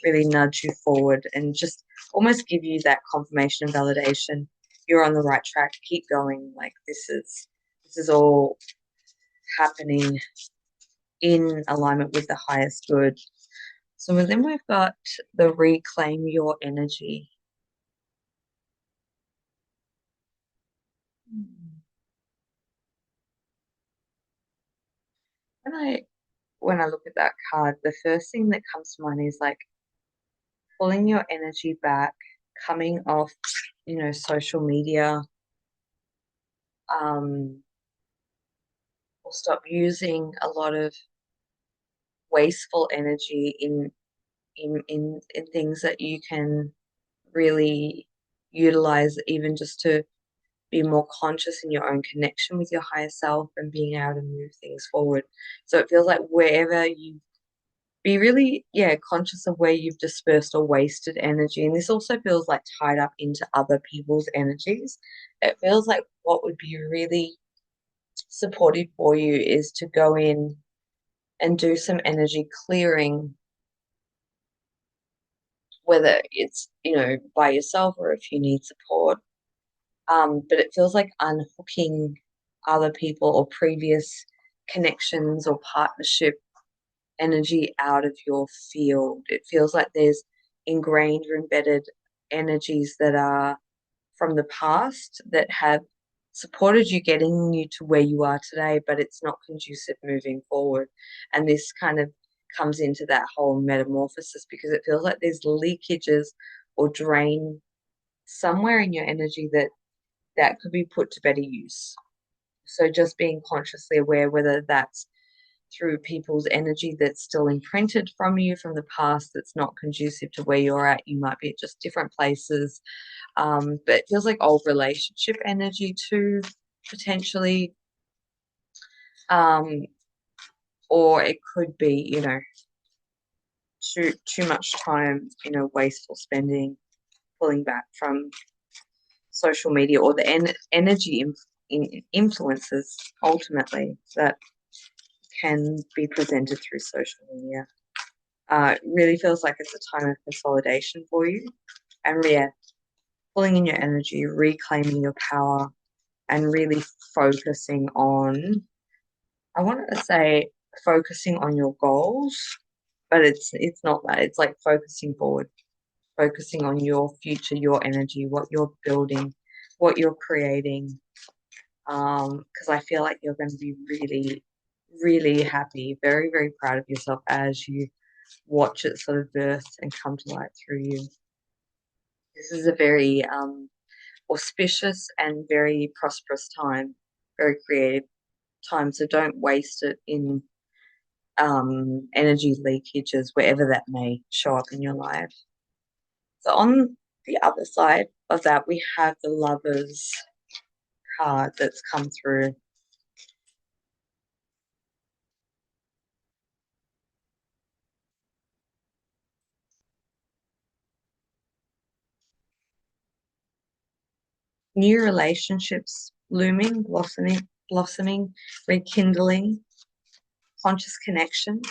S1: really nudge you forward and just almost give you that confirmation and validation. You're on the right track. Keep going. Like this is all happening in alignment with the highest good. So then we've got the reclaim your energy. When I when I look at that card, the first thing that comes to mind is like pulling your energy back, coming off, social media, um, or stop using a lot of wasteful energy in things that you can really utilize, even just to be more conscious in your own connection with your higher self and being able to move things forward. So it feels like wherever you be really, yeah, conscious of where you've dispersed or wasted energy. And this also feels like tied up into other people's energies. It feels like what would be really supportive for you is to go in and do some energy clearing, whether it's, by yourself or if you need support. But it feels like unhooking other people or previous connections or partnership energy out of your field. It feels like there's ingrained or embedded energies that are from the past that have supported you getting you to where you are today, but it's not conducive moving forward. And this kind of comes into that whole metamorphosis because it feels like there's leakages or drain somewhere in your energy that could be put to better use. So just being consciously aware whether that's through people's energy that's still imprinted from you from the past that's not conducive to where you're at. You might be at just different places. But it feels like old relationship energy too, potentially. Um, or it could be, too much time, wasteful spending, pulling back from social media or the energy influences ultimately that can be presented through social media. It really feels like it's a time of consolidation for you. And yeah, pulling in your energy, reclaiming your power, and really focusing on, I want to say focusing on your goals, but it's not that. It's like focusing forward, focusing on your future, your energy, what you're building, what you're creating. Because I feel like you're going to be really, really happy, very, very proud of yourself as you watch it sort of birth and come to light through you. This is a very auspicious and very prosperous time, very creative time. So don't waste it in energy leakages, wherever that may show up in your life. So on the other side of that, we have the Lovers card that's come through. New relationships looming, blossoming, rekindling, conscious connection.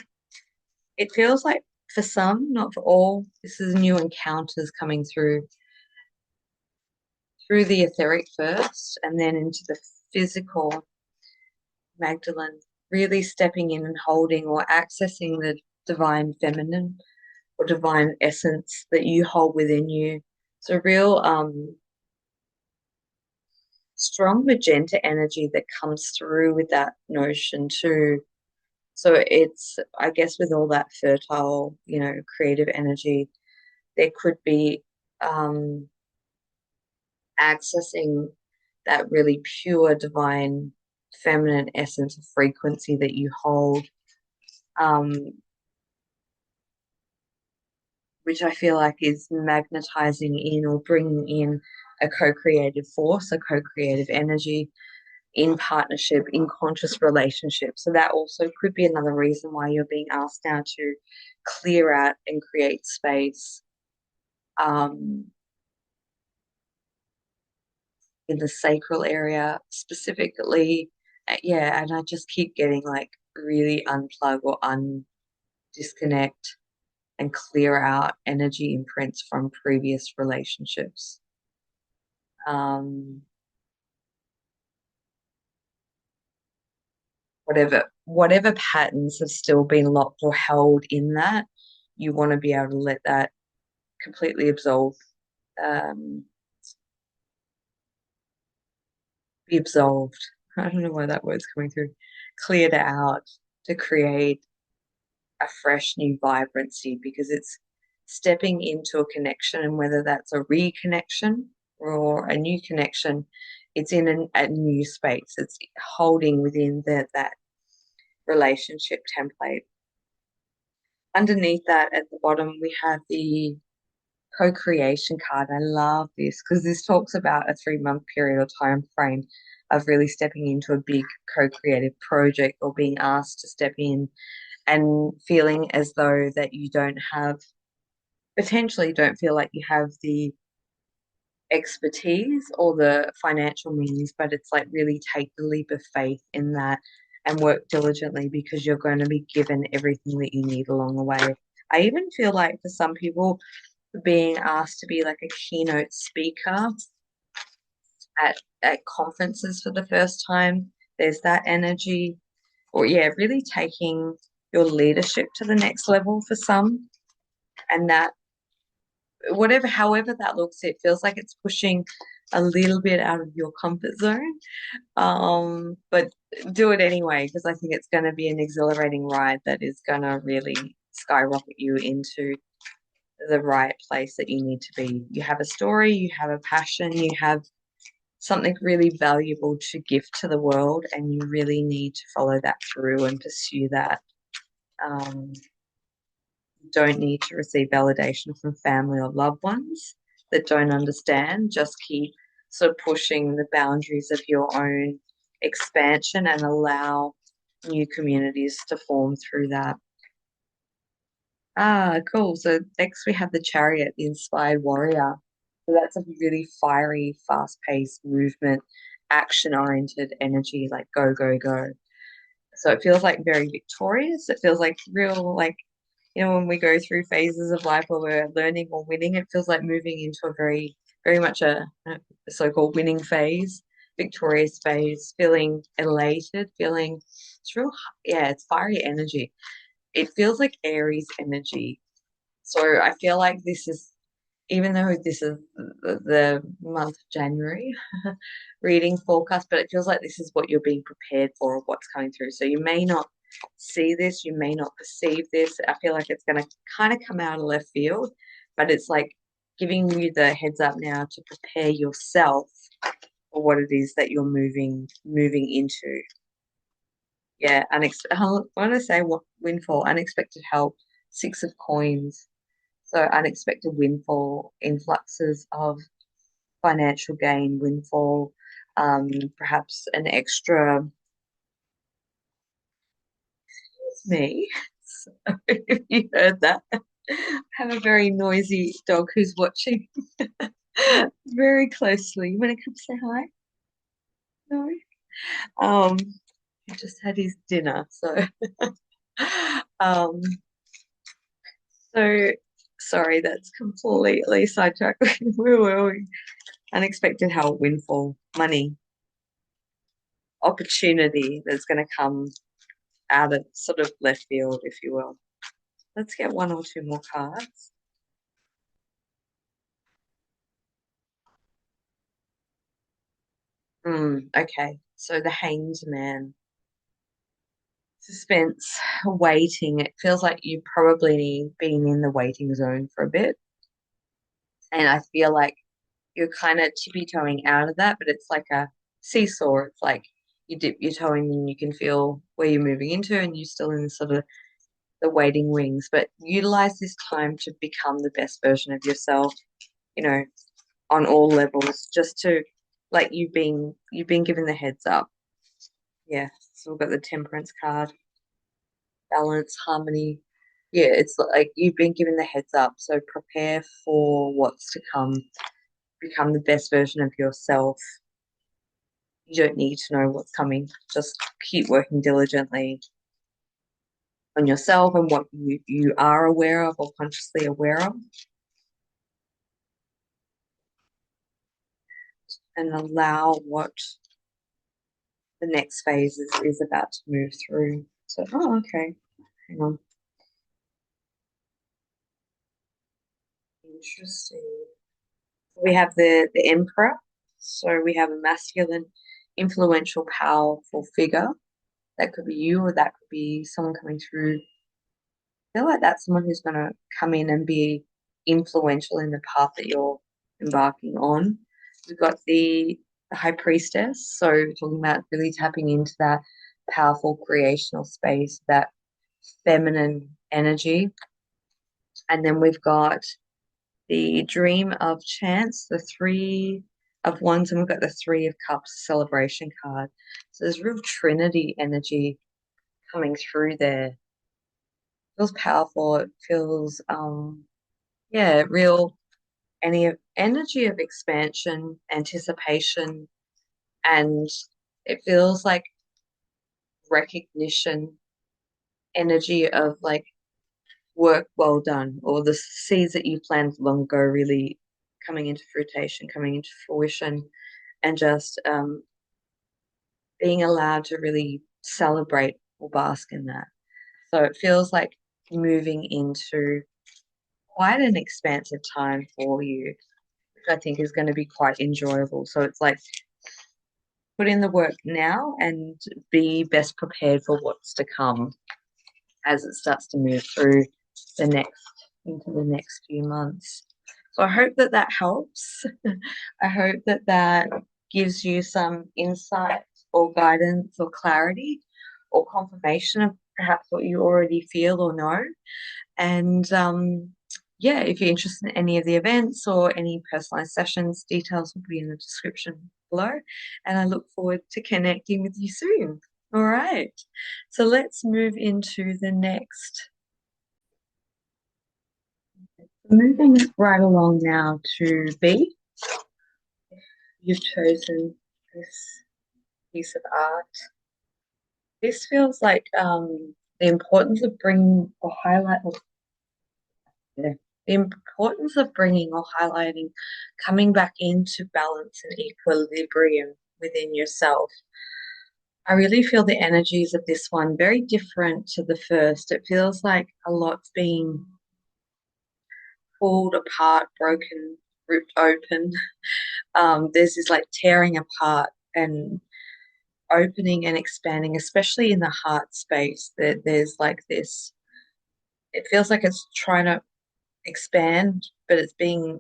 S1: It feels like for some, not for all, this is new encounters coming through the etheric first and then into the physical. Magdalene, really stepping in and holding or accessing the divine feminine or divine essence that you hold within you. So real strong magenta energy that comes through with that notion too. So it's, I guess, with all that fertile, creative energy, there could be um, accessing that really pure divine feminine essence of frequency that you hold, um, which I feel like is magnetizing in or bringing in a co-creative force, a co-creative energy in partnership, in conscious relationship. So that also could be another reason why you're being asked now to clear out and create space um, in the sacral area specifically. Yeah, and I just keep getting like really unplug or disconnect and clear out energy imprints from previous relationships. Um, whatever patterns have still been locked or held in that, you want to be able to let that completely um, be absolved. I don't know why that word's coming through. Cleared out to create a fresh new vibrancy because it's stepping into a connection, and whether that's a reconnection or a new connection, it's in a new space. It's holding within that relationship template. Underneath that, at the bottom, we have the co-creation card. I love this because this talks about a 3-month period or time frame of really stepping into a big co-creative project or being asked to step in and feeling as though that you potentially don't feel like you have the expertise or the financial means, but it's like really take the leap of faith in that and work diligently because you're going to be given everything that you need along the way. I even feel like for some people, being asked to be like a keynote speaker at conferences for the first time, there's that energy, or yeah, really taking your leadership to the next level for some, and that however that looks, it feels like it's pushing a little bit out of your comfort zone. But do it anyway because I think it's going to be an exhilarating ride that is going to really skyrocket you into the right place that you need to be. You have a story, you have a passion, you have something really valuable to give to the world, and you really need to follow that through and pursue that. Um, don't need to receive validation from family or loved ones that don't understand. Just keep sort of pushing the boundaries of your own expansion and allow new communities to form through that. Ah, cool. So next we have the Chariot, the Inspired Warrior. So that's a really fiery, fast-paced movement, action-oriented energy, like go, go, go. So it feels like very victorious. It feels like real, like, when we go through phases of life where we're learning or winning, it feels like moving into a very, very much a so-called winning phase, victorious phase, feeling elated, feeling it's real, yeah, it's fiery energy. It feels like Aries energy. So I feel like this is, even though this is the month of January reading forecast, but it feels like this is what you're being prepared for, what's coming through. So you may not see this, you may not perceive this. I feel like it's going to kind of come out of left field, but it's like giving you the heads up now to prepare yourself for what it is that you're moving into. Yeah, I want to say what windfall, unexpected help, six of coins. So unexpected windfall, influxes of financial gain, windfall, perhaps an extra. It's me. So if you heard that, I have a very noisy dog who's watching very closely. When it comes to say hi, no. He just had his dinner, so um, so sorry, that's completely sidetracked. Where were we? Unexpected help, windfall, money, opportunity that's going to come out of sort of left field, if you will. Let's get one or two more cards. Okay, so the Hanged Man. Suspense, waiting. It feels like you've probably been in the waiting zone for a bit. And I feel like you're kind of tippy-toeing out of that, but it's like a seesaw. It's like you dip your toe in and you can feel where you're moving into, and you're still in sort of the waiting wings. But utilize this time to become the best version of yourself, you know, on all levels, just to like you've been given the heads up. Yeah. So we've got the temperance card, balance, harmony. Yeah, it's like you've been given the heads up. So prepare for what's to come. Become the best version of yourself. You don't need to know what's coming. Just keep working diligently on yourself and what you are aware of or consciously aware of, and allow what the next phase is about to move through. So, oh, okay. Hang on. Interesting. We have the Emperor. So we have a masculine, influential, powerful figure. That could be you, or that could be someone coming through. I feel like that's someone who's going to come in and be influential in the path that you're embarking on. We've got the High Priestess. So talking about really tapping into that powerful creational space, that feminine energy. And then we've got the Dream of Chance, the Three of Wands, and we've got the Three of Cups celebration card. So there's real Trinity energy coming through there. Feels powerful. It feels yeah, real any energy of expansion, anticipation, and it feels like recognition, energy of like work well done, or the seeds that you planted long ago really coming into fruition, coming into fruition, and just being allowed to really celebrate or bask in that. So it feels like moving into quite an expansive time for you, which I think is going to be quite enjoyable. So it's like put in the work now and be best prepared for what's to come as it starts to move through the next into the next few months. So I hope that that helps. I hope that that gives you some insight or guidance or clarity or confirmation of perhaps what you already feel or know. And yeah, if you're interested in any of the events or any personalized sessions, details will be in the description below. And I look forward to connecting with you soon. All right. So let's move into the next. Moving right along now to B. You've chosen this piece of art. This feels like the importance of bringing or highlight yeah, the importance of bringing or highlighting, coming back into balance and equilibrium within yourself. I really feel the energies of this one very different to the first. It feels like a lot's being pulled apart, broken, ripped open. There's this like tearing apart and opening and expanding, especially in the heart space. There's like this, it feels like it's trying to expand, but it's being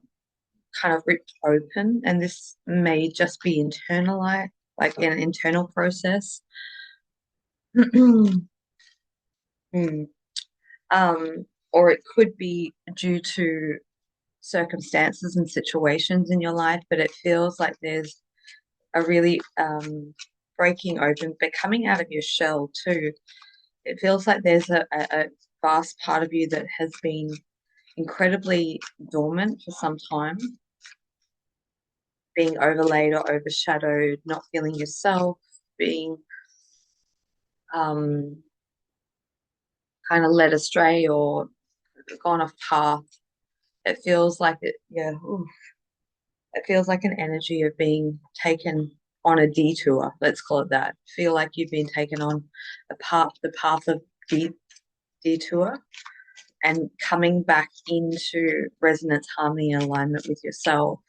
S1: kind of ripped open. And this may just be internalized, like an internal process. Hmm. Or it could be due to circumstances and situations in your life, but it feels like there's a really breaking open, but coming out of your shell too. It feels like there's a vast part of you that has been incredibly dormant for some time, being overlaid or overshadowed, not feeling yourself, being um, kind of led astray or gone off path. It feels like it, yeah, ooh, it feels like an energy of being taken on a detour. Let's call it that. Feel like you've been taken on the path of detour, and coming back into resonance, harmony, and alignment with yourself.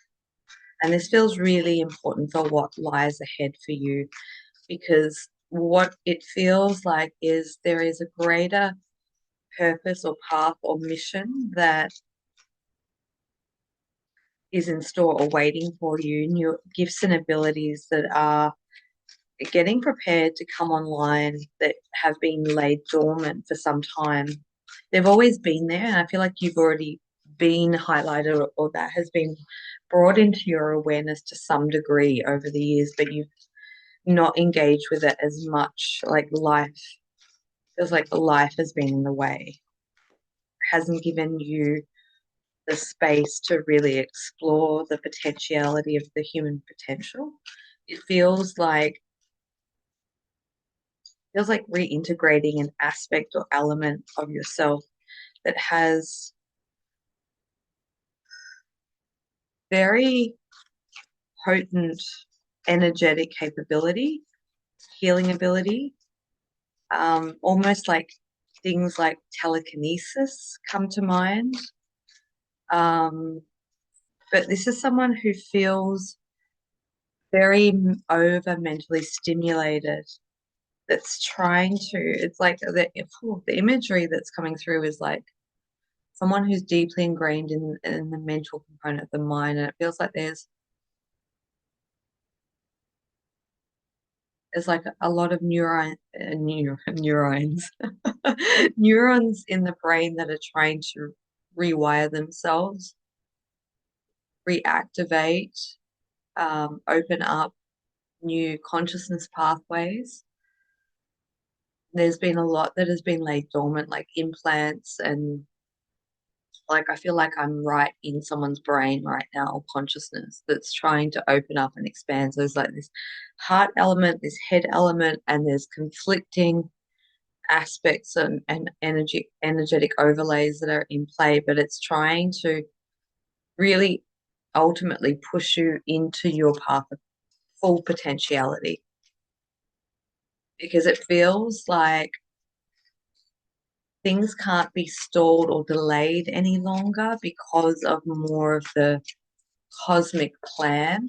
S1: And this feels really important for what lies ahead for you, because what it feels like is there is a greater purpose or path or mission that is in store or waiting for you, new gifts and abilities that are getting prepared to come online that have been laid dormant for some time. They've always been there, and I feel like you've already been highlighted, or that has been brought into your awareness to some degree over the years, but you've not engaged with it as much. Like life feels like life has been in the way, hasn't given you the space to really explore the potentiality of the human potential. It feels like reintegrating an aspect or element of yourself that has very potent energetic capability, healing ability, almost like things like telekinesis come to mind. Um, but this is someone who feels very over mentally stimulated, that's trying to, it's like the imagery that's coming through is like someone who's deeply ingrained in the mental component of the mind. And it feels like there's like a lot of neurons neurons in the brain that are trying to rewire themselves, reactivate, open up new consciousness pathways. There's been a lot that has been laid dormant, like implants, and like I feel like I'm right in someone's brain right now, consciousness that's trying to open up and expand. So there's like this heart element, this head element, and there's conflicting aspects and energetic overlays that are in play, but it's trying to really ultimately push you into your path of full potentiality, because it feels like things can't be stalled or delayed any longer because of more of the cosmic plan.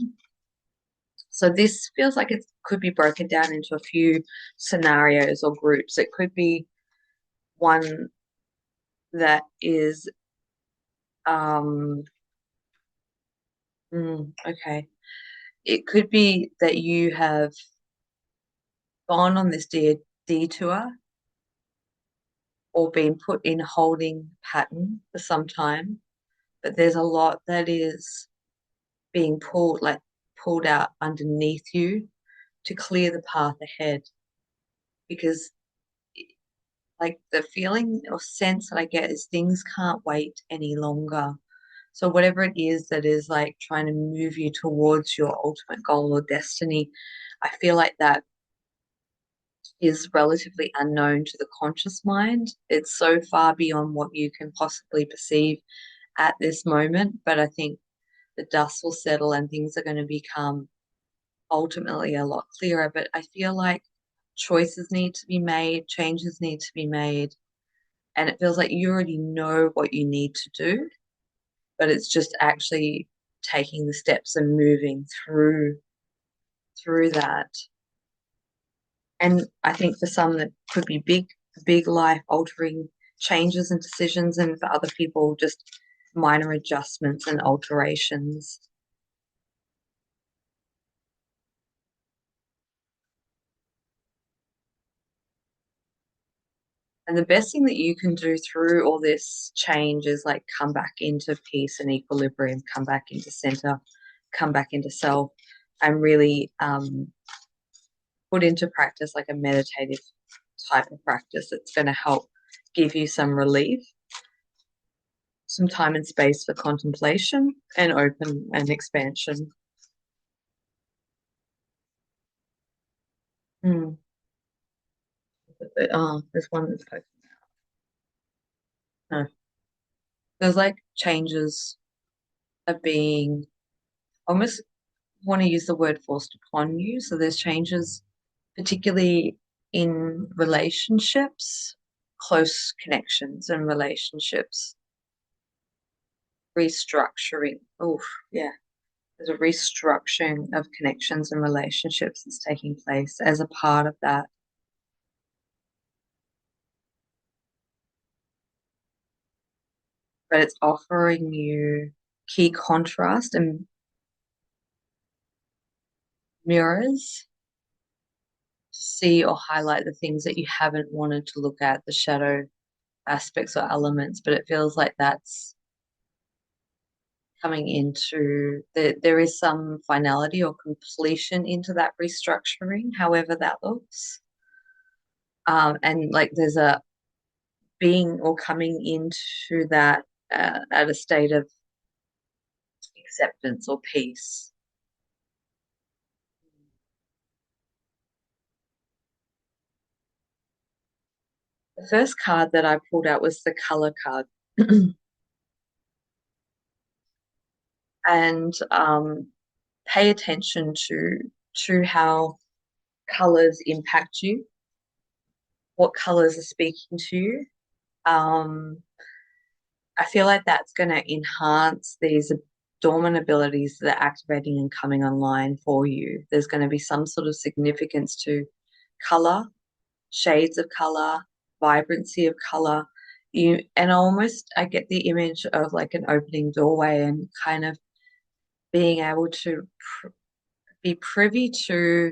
S1: So this feels like it could be broken down into a few scenarios or groups. It could be one that is um okay. It could be that you have gone on this detour or been put in holding pattern for some time, but there's a lot that is being pulled out underneath you to clear the path ahead, because like the feeling or sense that I get is things can't wait any longer. So whatever it is that is like trying to move you towards your ultimate goal or destiny, I feel like that is relatively unknown to the conscious mind. It's so far beyond what you can possibly perceive at this moment. But I think the dust will settle and things are going to become ultimately a lot clearer. But I feel like choices need to be made, changes need to be made. And it feels like you already know what you need to do, but it's just actually taking the steps and moving through that. And I think for some that could be big life altering changes and decisions, and for other people just minor adjustments and alterations. And the best thing that you can do through all this change is like come back into peace and equilibrium, come back into center, come back into self, and really put into practice like a meditative type of practice that's going to help give you some relief, some time and space for contemplation and open and expansion. Mm. There's one that's posted. No, there's like changes are being almost want to use the word forced upon you. So there's changes, particularly in relationships, close connections and relationships, restructuring. Oh, yeah. There's a restructuring of connections and relationships that's taking place as a part of that. But it's offering you key contrast and mirrors to see or highlight the things that you haven't wanted to look at, the shadow aspects or elements. But it feels like that's coming into there is some finality or completion into that restructuring, however that looks. And like there's a being or coming into that at a state of acceptance or peace. The first card that I pulled out was the color card. And pay attention to how colors impact you, what colors are speaking to you. Um, I feel like that's going to enhance these dormant abilities that are activating and coming online for you. There's going to be some sort of significance to color, shades of color, vibrancy of color. You and almost I get the image of like an opening doorway and kind of being able to be privy to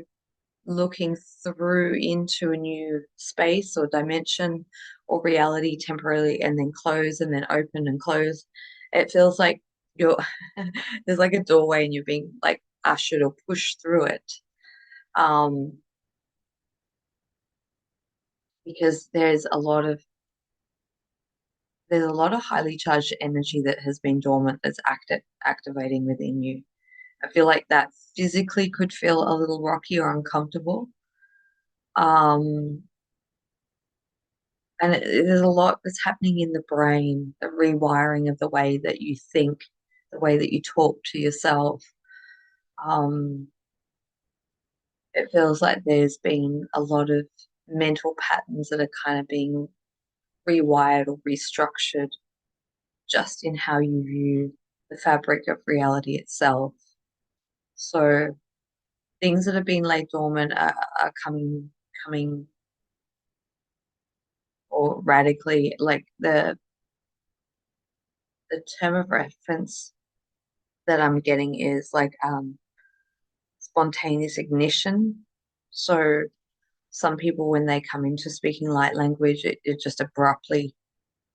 S1: looking through into a new space or dimension or reality temporarily and then close and then open and close. It feels like you're there's like a doorway and you're being like ushered or pushed through it. Um, because there's a lot of highly charged energy that has been dormant that's activating within you. I feel like that physically could feel a little rocky or uncomfortable. Um, and there's a lot that's happening in the brain, the rewiring of the way that you think, the way that you talk to yourself. Um, it feels like there's been a lot of mental patterns that are kind of being rewired or restructured just in how you view the fabric of reality itself. So things that have been laid dormant are coming or radically like the term of reference that I'm getting is like spontaneous ignition. So some people, when they come into speaking light language, it just abruptly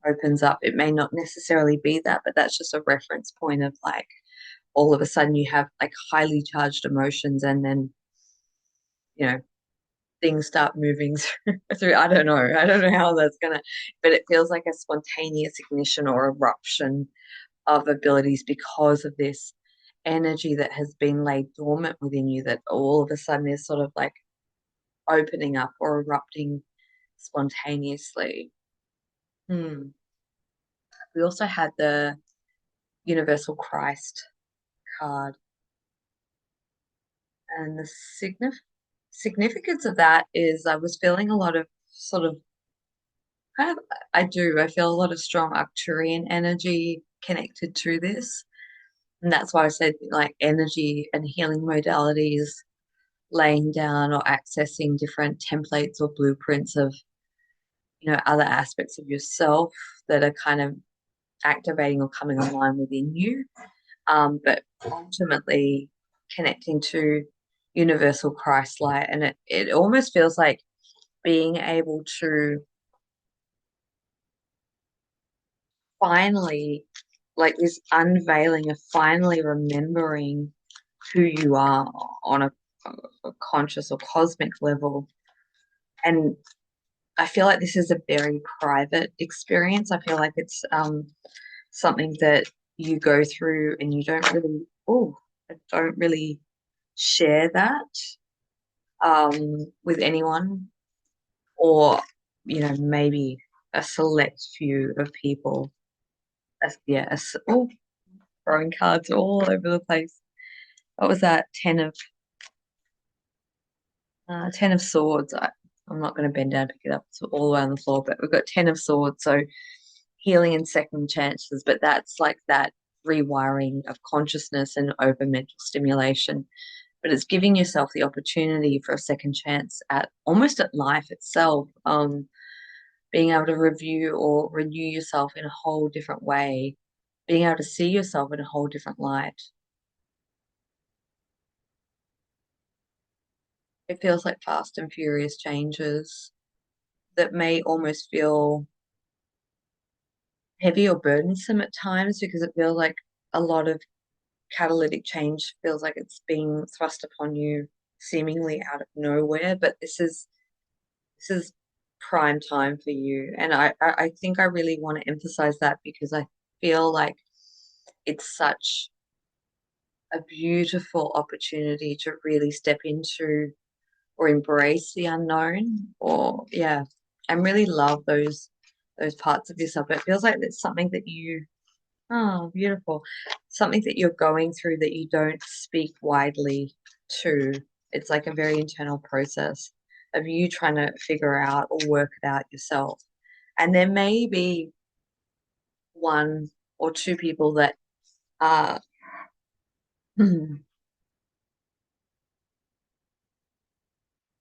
S1: opens up. It may not necessarily be that, but that's just a reference point of like all of a sudden you have like highly charged emotions and then, you know, things start moving through. I don't know. I don't know how that's gonna, but it feels like a spontaneous ignition or eruption of abilities because of this energy that has been laid dormant within you that all of a sudden is sort of like opening up or erupting spontaneously. Hmm. We also had the Universal Christ card, and the significance of that is I was feeling a lot of sort of kind of I feel a lot of strong Arcturian energy connected to this. And that's why I said like energy and healing modalities, laying down or accessing different templates or blueprints of, you know, other aspects of yourself that are kind of activating or coming online within you. But ultimately connecting to universal Christ light. And it almost feels like being able to finally, like this unveiling of finally remembering who you are on a conscious or cosmic level. And I feel like this is a very private experience. I feel like it's something that you go through and you don't really, oh, I don't really share that with anyone, or maybe a select few of people. Yeah, oh, throwing cards all over the place. What was that? Ten of swords. I'm not going to bend down to pick it up. It's all the way on the floor, but we've got 10 of swords. So healing and second chances, but that's like that rewiring of consciousness and over mental stimulation. But it's giving yourself the opportunity for a second chance at almost at life itself. Being able to review or renew yourself in a whole different way, being able to see yourself in a whole different light. It feels like fast and furious changes that may almost feel heavy or burdensome at times because it feels like a lot of catalytic change feels like it's being thrust upon you seemingly out of nowhere. But this is prime time for you. And I think I really want to emphasize that because I feel like it's such a beautiful opportunity to really step into or embrace the unknown, or yeah, and really love those parts of yourself. It feels like it's something that you, oh, beautiful, something that you're going through that you don't speak widely to. It's like a very internal process of you trying to figure out or work it out yourself. And there may be one or two people that are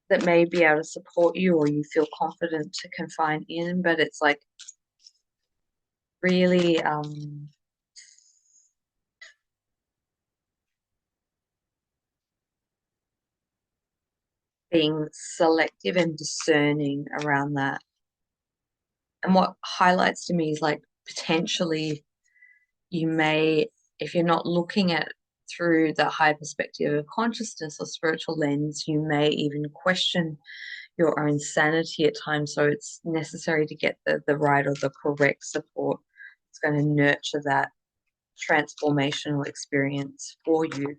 S1: that may be able to support you or you feel confident to confine in, but it's like really being selective and discerning around that. And what highlights to me is like potentially you may, if you're not looking at through the high perspective of consciousness or spiritual lens, you may even question your own sanity at times. So it's necessary to get the right or the correct support. It's going to nurture that transformational experience for you.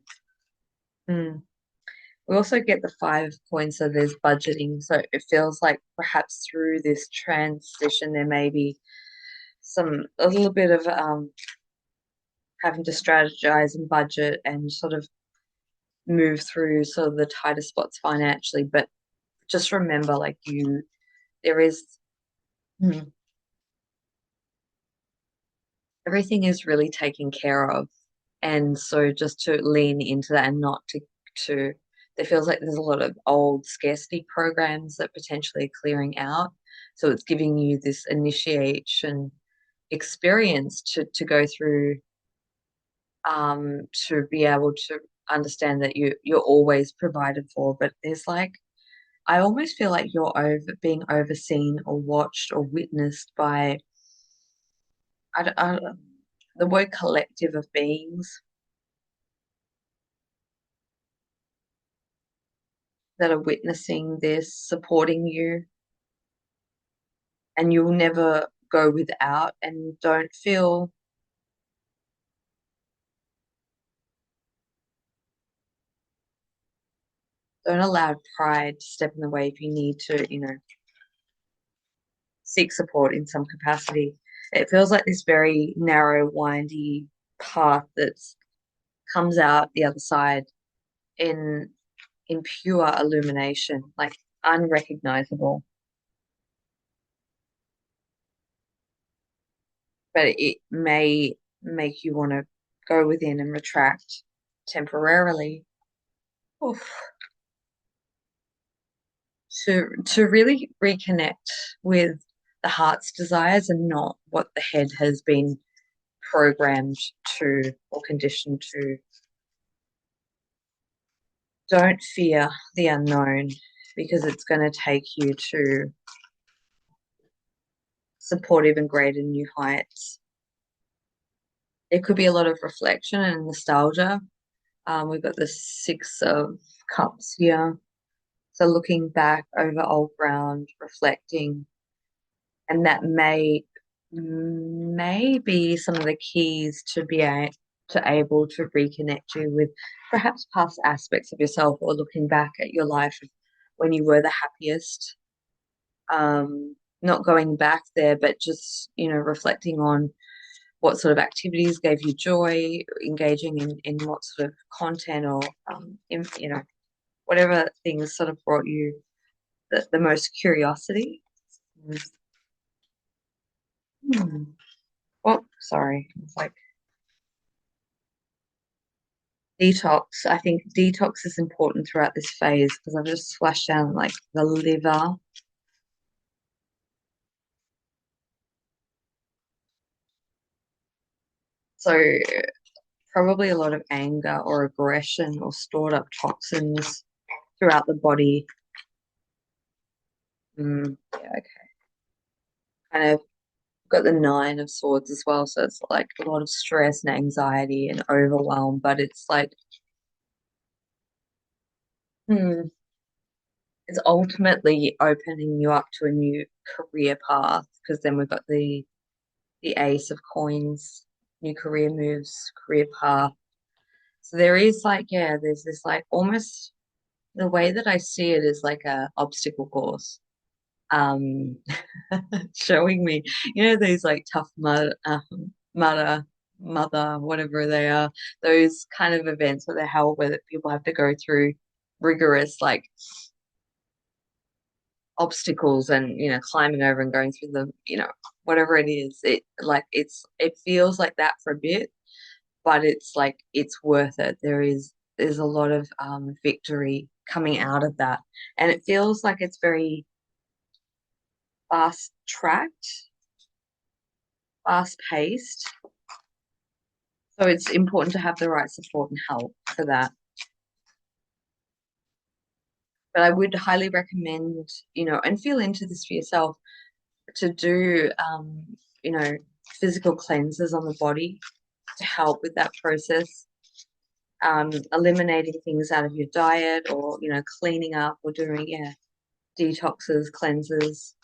S1: Mm. We also get the 5 points, so there's budgeting. So it feels like perhaps through this transition, there may be a little bit of having to strategize and budget and sort of move through sort of the tighter spots financially. But just remember, like there is, hmm, everything is really taken care of. And so just to lean into that and not to there feels like there's a lot of old scarcity programs that potentially are clearing out. So it's giving you this initiation experience to go through to be able to understand that you're always provided for. But there's like I almost feel like you're being overseen or watched or witnessed by the word collective of beings that are witnessing this, supporting you, and you'll never go without. And don't allow pride to step in the way if you need to, seek support in some capacity. It feels like this very narrow, windy path that comes out the other side in pure illumination, like unrecognizable. But it may make you want to go within and retract temporarily. Oof. To really reconnect with the heart's desires and not what the head has been programmed to or conditioned to. Don't fear the unknown because it's going to take you to supportive and greater new heights. It could be a lot of reflection and nostalgia. We've got the Six of Cups here. So looking back over old ground, reflecting, and that may be some of the keys to to able to reconnect you with perhaps past aspects of yourself, or looking back at your life when you were the happiest. Not going back there, but just, reflecting on what sort of activities gave you joy, engaging in what sort of content, or whatever things sort of brought you the most curiosity. Hmm. Oh, sorry. It's like detox. I think detox is important throughout this phase because I've just flashed down like the liver. So probably a lot of anger or aggression or stored up toxins throughout the body. Yeah, okay. Kind of got the Nine of Swords as well, so it's like a lot of stress and anxiety and overwhelm, but it's like, hmm, it's ultimately opening you up to a new career path because then we've got the Ace of Coins, new career moves, career path. So there is like, yeah, there's this like almost the way that I see it is like a obstacle course. Um, showing me, these like tough mother, whatever they are, those kind of events where they're held where that people have to go through rigorous like obstacles and climbing over and going through the whatever it is. It feels like that for a bit, but it's like it's worth it. There's a lot of victory coming out of that, and it feels like it's very fast tracked, fast paced. So it's important to have the right support and help for that. But I would highly recommend, and feel into this for yourself, to do, you know, physical cleanses on the body to help with that process. Eliminating things out of your diet, or, cleaning up, or doing, yeah, detoxes, cleanses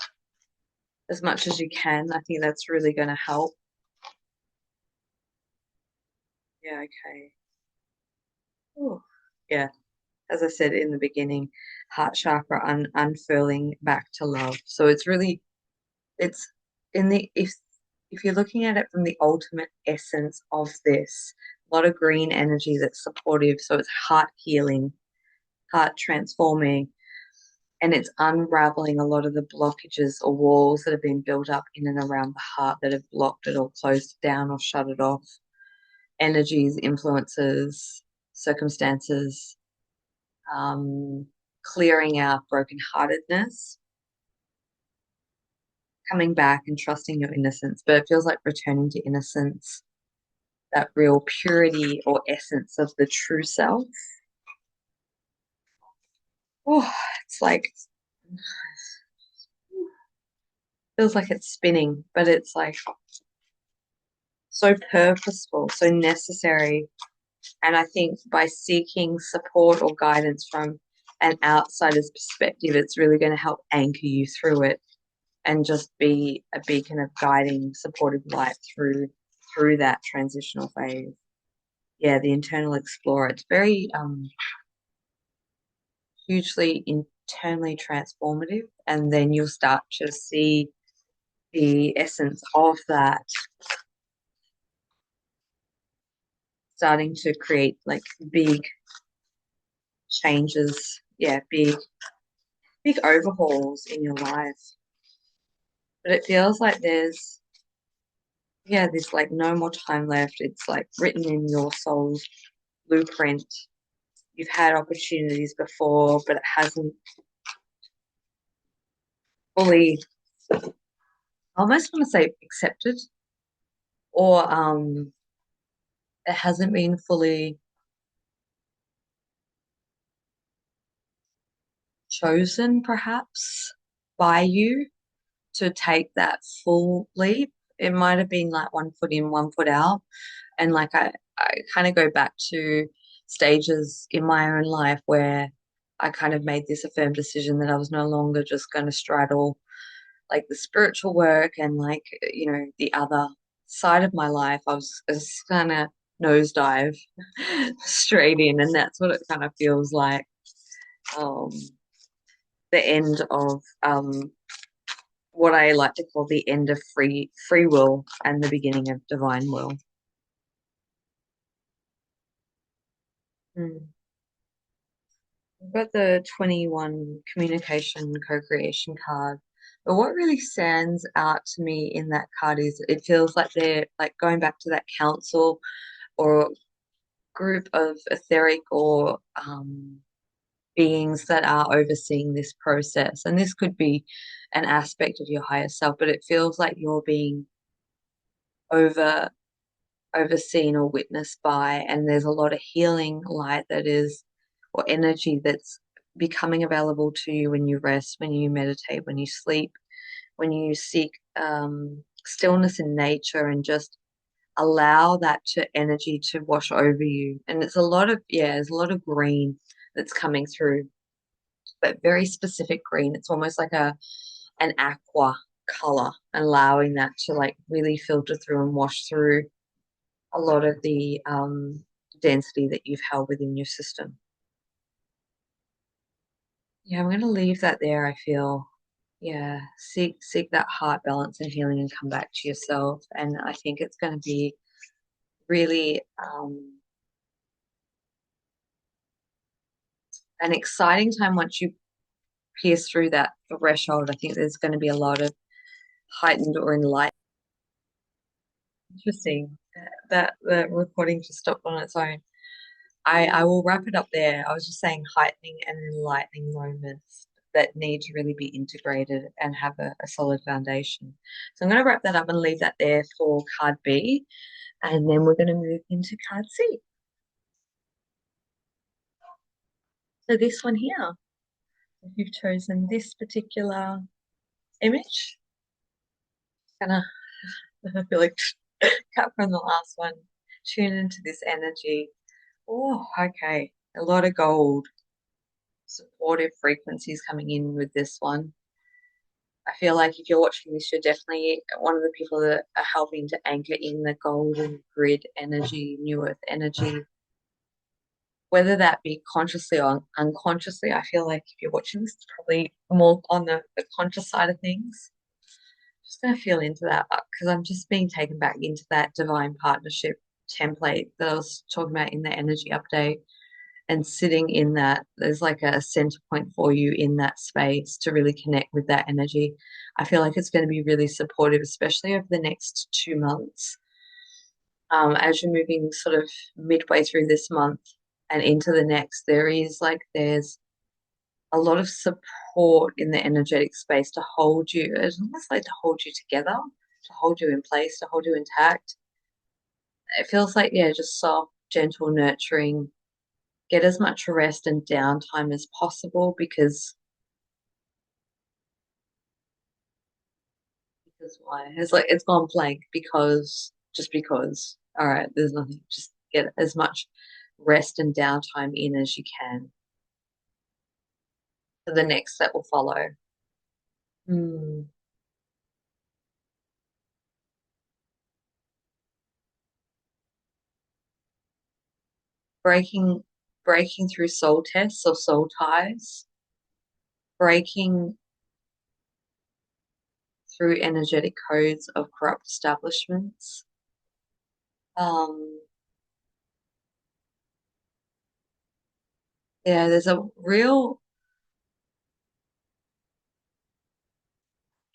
S1: as much as you can. I think that's really going to help. Yeah, okay. Ooh. Yeah, as I said in the beginning, heart chakra unfurling back to love. So it's in the if you're looking at it from the ultimate essence of this, a lot of green energy that's supportive. So it's heart healing, heart transforming, and it's unraveling a lot of the blockages or walls that have been built up in and around the heart that have blocked it or closed it down or shut it off. Energies, influences, circumstances, um, clearing out brokenheartedness, coming back and trusting your innocence. But it feels like returning to innocence, that real purity or essence of the true self. Oh, it's like, feels like it's spinning, but it's like so purposeful, so necessary. And I think by seeking support or guidance from an outsider's perspective, it's really going to help anchor you through it and just be a beacon of guiding, supportive light through that transitional phase. Yeah, the internal explorer. It's very hugely internally transformative, and then you'll start to see the essence of that starting to create like big changes. Yeah, big overhauls in your life. But it feels like there's like no more time left. It's like written in your soul's blueprint. You've had opportunities before, but it hasn't fully, I almost want to say accepted, or it hasn't been fully chosen, perhaps, by you to take that full leap. It might have been like one foot in, one foot out. And like I kind of go back to stages in my own life where I kind of made this a firm decision that I was no longer just going to straddle like the spiritual work and like, the other side of my life. I was just kind of nosedive straight in, and that's what it kind of feels like. Um, the end of what I like to call the end of free will and the beginning of divine will. Mm. I've got the 21 communication co-creation card. But what really stands out to me in that card is it feels like they're like going back to that council or group of etheric or beings that are overseeing this process. And this could be an aspect of your higher self, but it feels like you're being over overseen or witnessed by, and there's a lot of healing light that is, or energy that's becoming available to you when you rest, when you meditate, when you sleep, when you seek stillness in nature and just allow that to energy to wash over you. And it's a lot of, yeah, there's a lot of green that's coming through, but very specific green. It's almost like an aqua color, allowing that to like really filter through and wash through a lot of the density that you've held within your system. Yeah, I'm going to leave that there, I feel. Yeah, seek that heart balance and healing and come back to yourself. And I think it's going to be really an exciting time once you pierce through that threshold. I think there's going to be a lot of heightened or enlightened. Interesting that the recording just stopped on its own. I will wrap it up there. I was just saying heightening and enlightening moments that need to really be integrated and have a solid foundation. So I'm going to wrap that up and leave that there for card B, and then we're going to move into card C. So this one here, if you've chosen this particular image, gonna I feel like cut from the last one, tune into this energy. Oh, okay. A lot of gold, supportive frequencies coming in with this one. I feel like if you're watching this, you're definitely one of the people that are helping to anchor in the golden grid energy, new earth energy, whether that be consciously or unconsciously. I feel like if you're watching this, it's probably more on the conscious side of things. Just going to feel into that because I'm just being taken back into that divine partnership template that I was talking about in the energy update, and sitting in that, there's like a center point for you in that space to really connect with that energy. I feel like it's going to be really supportive, especially over the next 2 months. As you're moving sort of midway through this month and into the next, there's a lot of support in the energetic space to hold you. It's almost like to hold you together, to hold you in place, to hold you intact. It feels like, yeah, just soft, gentle, nurturing. Get as much rest and downtime as possible because why? It's like it's gone blank because just because. All right, there's nothing. Just get as much rest and downtime in as you can for the next that will follow. Hmm. Breaking breaking through soul tests or soul ties, breaking through energetic codes of corrupt establishments. Um, yeah, there's a real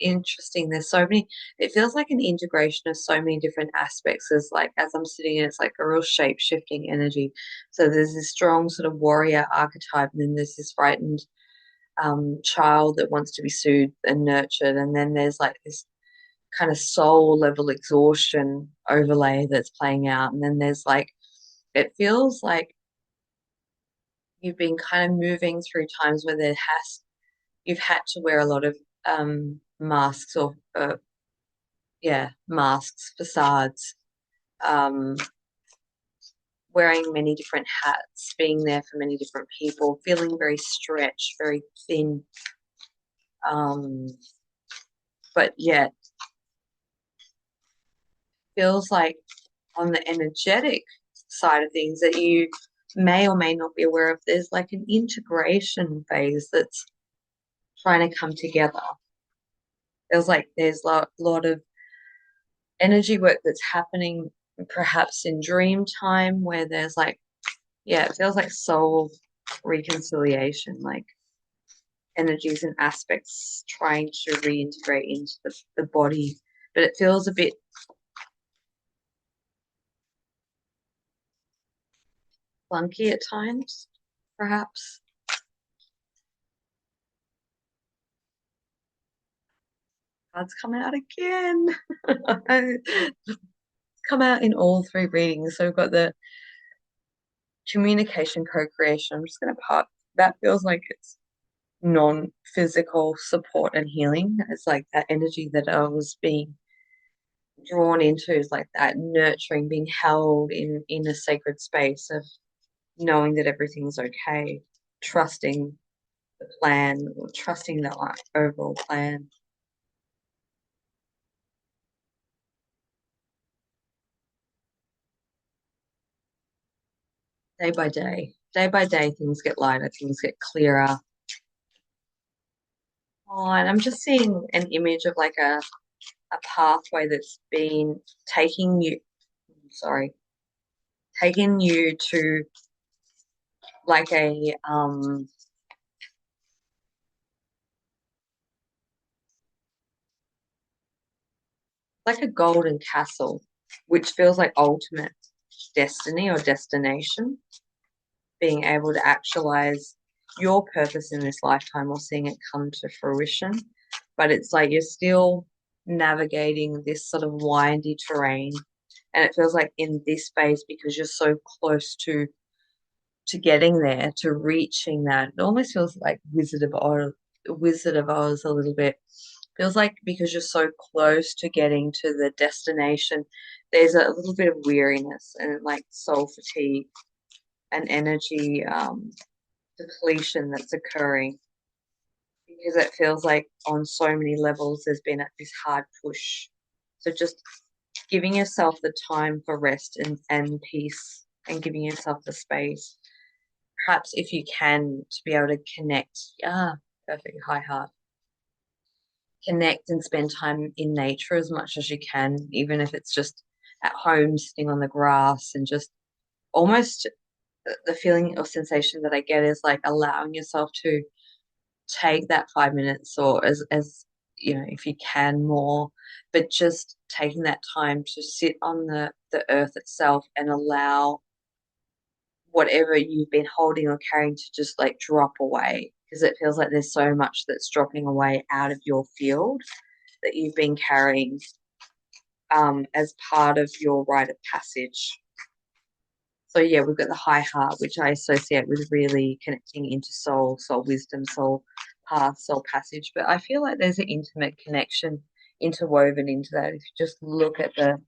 S1: interesting. There's so many, it feels like an integration of so many different aspects. As like as I'm sitting in, it's like a real shape shifting energy. So there's this strong sort of warrior archetype, and then there's this frightened child that wants to be soothed and nurtured, and then there's like this kind of soul level exhaustion overlay that's playing out, and then there's like it feels like you've been kind of moving through times where you've had to wear a lot of masks or yeah, masks, facades, um, wearing many different hats, being there for many different people, feeling very stretched, very thin. Um, but yet feels like on the energetic side of things that you may or may not be aware of, there's like an integration phase that's trying to come together. There's a lot of energy work that's happening perhaps in dream time where there's like, yeah, it feels like soul reconciliation, like energies and aspects trying to reintegrate into the body. But it feels a bit clunky at times, perhaps. Cards come out again. Come out in all three readings. So we've got the communication co-creation. I'm just going to part that feels like it's non-physical support and healing. It's like that energy that I was being drawn into is like that nurturing, being held in a sacred space of knowing that everything's okay, trusting the plan, or trusting the overall plan. Day by day, things get lighter, things get clearer. Oh, and I'm just seeing an image of like a pathway that's been taking you, sorry, taking you to like like a golden castle, which feels like ultimate destiny or destination, being able to actualize your purpose in this lifetime or seeing it come to fruition. But it's like you're still navigating this sort of windy terrain. And it feels like in this phase, because you're so close to getting there, to reaching that, it almost feels like Wizard of Oz a little bit. Feels like because you're so close to getting to the destination, there's a little bit of weariness and like soul fatigue and energy depletion that's occurring because it feels like on so many levels there's been this hard push. So just giving yourself the time for rest and peace and giving yourself the space. Perhaps if you can to be able to connect. Ah, perfect. High heart. Connect and spend time in nature as much as you can, even if it's just at home, sitting on the grass and just almost the feeling or sensation that I get is like allowing yourself to take that 5 minutes or as you know, if you can more, but just taking that time to sit on the earth itself and allow whatever you've been holding or carrying to just like drop away because it feels like there's so much that's dropping away out of your field that you've been carrying as part of your rite of passage. So yeah, we've got the high heart, which I associate with really connecting into soul, soul wisdom, soul path, soul passage. But I feel like there's an intimate connection interwoven into that. If you just look at the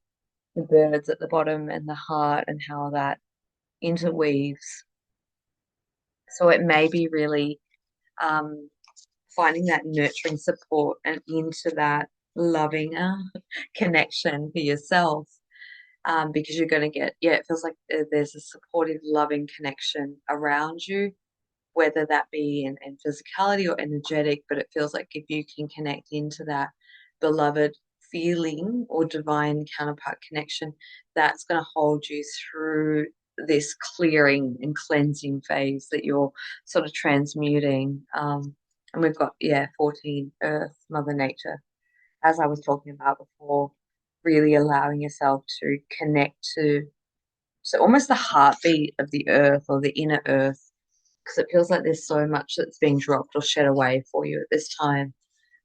S1: birds at the bottom and the heart and how that interweaves. So it may be really um, finding that nurturing support and into that loving connection for yourself because you're going to get, yeah, it feels like there's a supportive, loving connection around you, whether that be in physicality or energetic, but it feels like if you can connect into that beloved feeling or divine counterpart connection, that's going to hold you through this clearing and cleansing phase that you're sort of transmuting. And we've got, yeah, 14 Earth, Mother Nature, as I was talking about before, really allowing yourself to connect to so almost the heartbeat of the earth or the inner earth, because it feels like there's so much that's being dropped or shed away for you at this time.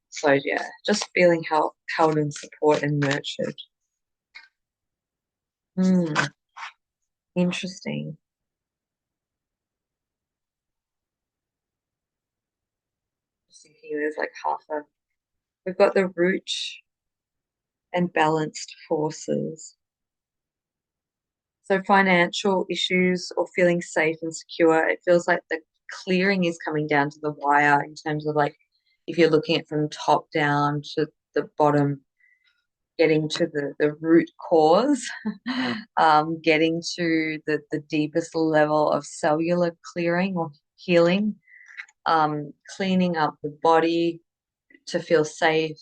S1: So yeah, just feeling held and support and nurtured. Hmm, interesting. Just thinking there's like half a we've got the root and balanced forces. So financial issues or feeling safe and secure, it feels like the clearing is coming down to the wire in terms of like if you're looking at from top down to the bottom, getting to the root cause, getting to the deepest level of cellular clearing or healing, cleaning up the body to feel safe,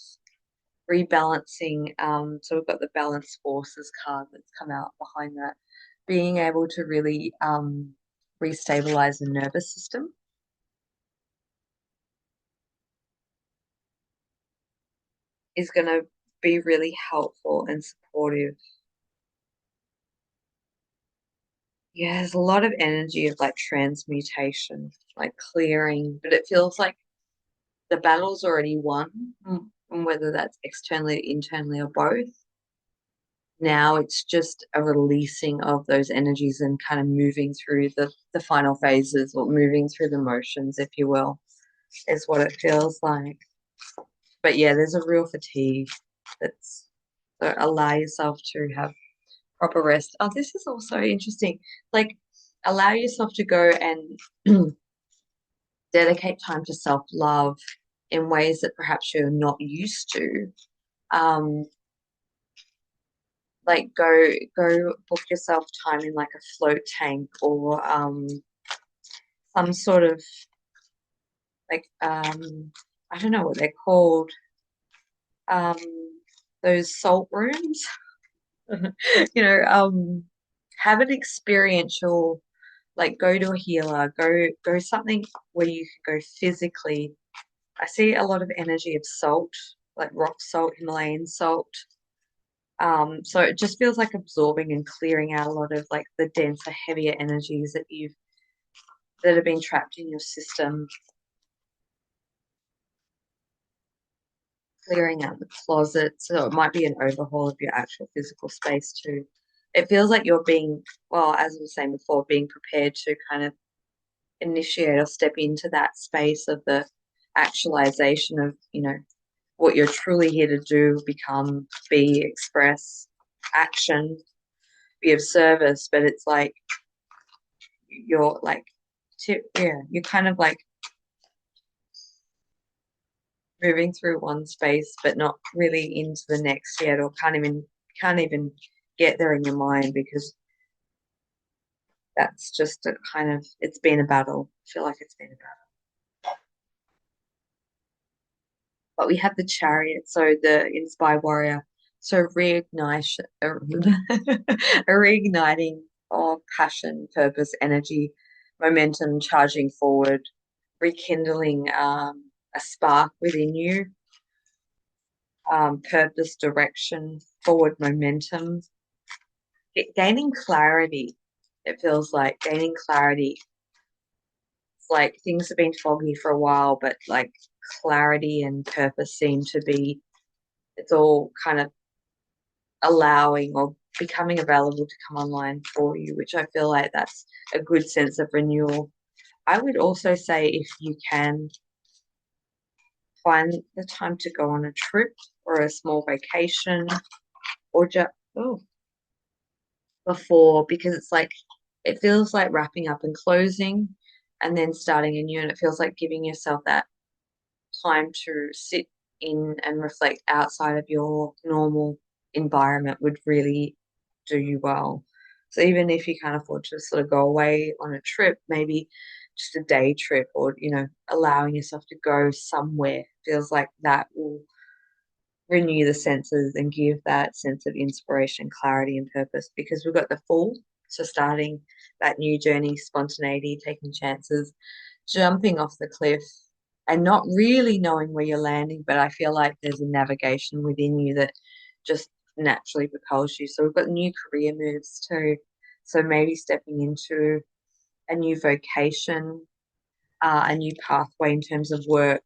S1: rebalancing. So we've got the balance forces card that's come out behind that. Being able to really restabilize the nervous system is going to be really helpful and supportive. Yeah, there's a lot of energy of like transmutation, like clearing, but it feels like the battle's already won, whether that's externally, internally, or both. Now it's just a releasing of those energies and kind of moving through the final phases or moving through the motions, if you will, is what it feels like. But yeah, there's a real fatigue that's so allow yourself to have proper rest. Oh, this is also interesting. Like allow yourself to go and dedicate time to self-love in ways that perhaps you're not used to. Um, like go book yourself time in like a float tank or some sort of like I don't know what they're called. Um, those salt rooms. you know, have an experiential like go to a healer, go something where you can go physically. I see a lot of energy of salt, like rock salt, Himalayan salt. So it just feels like absorbing and clearing out a lot of like the denser, heavier energies that have been trapped in your system, clearing out the closet. So it might be an overhaul of your actual physical space too. It feels like you're being, well, as I was saying before, being prepared to kind of initiate or step into that space of the actualization of, what you're truly here to do, become, be, express, action, be of service. But it's like you're like, yeah, you're kind of like moving through one space, but not really into the next yet, or can't even get there in your mind because that's just a kind of it's been a battle. I feel like it's been a battle. But we have the chariot, so the inspired warrior. So reignite, a reigniting of passion, purpose, energy, momentum, charging forward, rekindling a spark within you, purpose, direction, forward momentum, gaining clarity. It feels like gaining clarity. It's like things have been foggy for a while, but like clarity and purpose seem to be, it's all kind of allowing or becoming available to come online for you, which I feel like that's a good sense of renewal. I would also say if you can find the time to go on a trip or a small vacation or just before, because it's like it feels like wrapping up and closing and then starting anew, and it feels like giving yourself that time to sit in and reflect outside of your normal environment would really do you well. So even if you can't afford to sort of go away on a trip, maybe just a day trip or, allowing yourself to go somewhere feels like that will renew the senses and give that sense of inspiration, clarity, and purpose because we've got the full. So starting that new journey, spontaneity, taking chances, jumping off the cliff and not really knowing where you're landing, but I feel like there's a navigation within you that just naturally propels you. So we've got new career moves too. So maybe stepping into a new vocation, a new pathway in terms of work.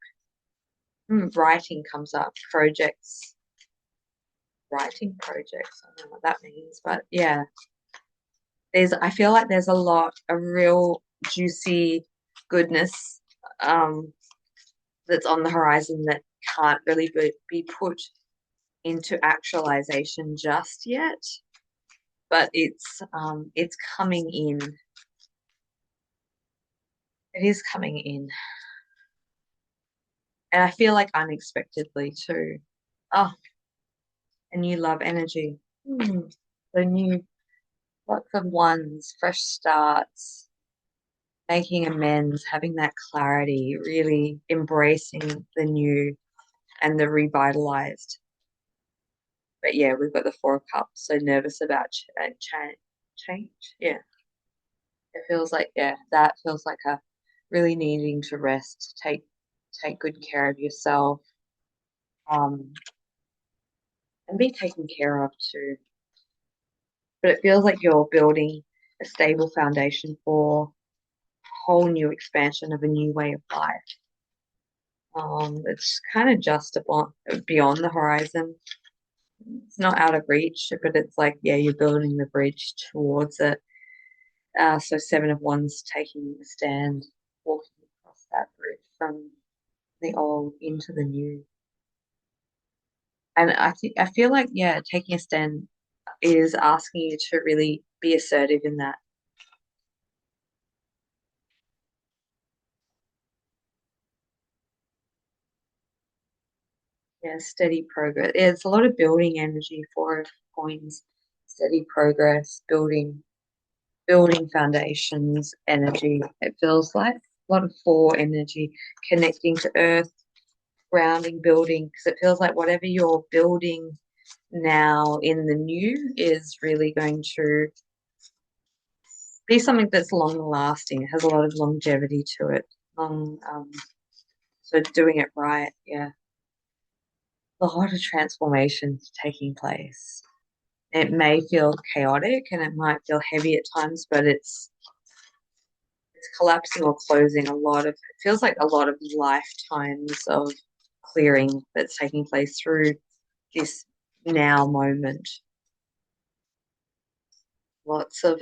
S1: Writing comes up, projects, writing projects. I don't know what that means, but yeah, I feel like there's a lot of real juicy goodness that's on the horizon that can't really be put into actualization just yet. but it's coming in. It is coming in. And I feel like unexpectedly too. Oh, a new love energy. The new lots of ones, fresh starts, making amends, having that clarity, really embracing the new and the revitalized. But yeah, we've got the Four of Cups, so nervous about change. Yeah, it feels like, yeah, that feels like a really needing to rest, take good care of yourself, um, and be taken care of too. But it feels like you're building a stable foundation for a whole new expansion of a new way of life. It's kind of just beyond the horizon. It's not out of reach, but it's like, yeah, you're building the bridge towards it. So Seven of Wands taking a stand, walking across that bridge from the old into the new. And I feel like, yeah, taking a stand is asking you to really be assertive in that. Yeah, steady progress. Yeah, it's a lot of building energy for coins, steady progress, building foundations energy. It feels like a lot of four energy, connecting to earth, grounding, building, because it feels like whatever you're building now in the new is really going to be something that's long lasting. It has a lot of longevity to it. So doing it right, yeah. A lot of transformations taking place. It may feel chaotic and it might feel heavy at times, but it's collapsing or closing it feels like a lot of lifetimes of clearing that's taking place through this now moment. Lots of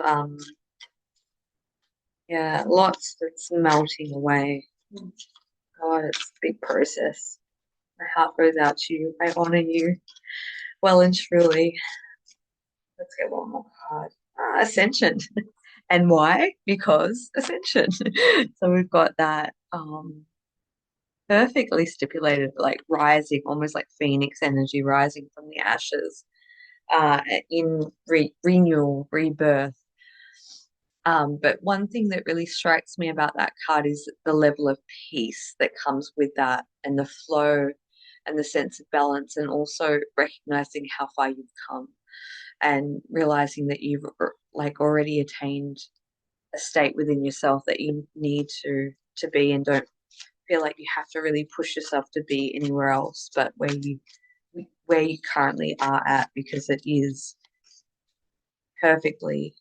S1: yeah, lots that's melting away. God, it's a big process. My heart goes out to you. I honor you well and truly. Let's get one more card. Ascension. And why? Because ascension. So we've got that perfectly stipulated, like rising, almost like phoenix energy rising from the ashes, uh, in renewal, rebirth. But one thing that really strikes me about that card is the level of peace that comes with that and the flow and the sense of balance, and also recognizing how far you've come and realizing that you've like already attained a state within yourself that you need to be, and don't feel like you have to really push yourself to be anywhere else but where you currently are at, because it is perfectly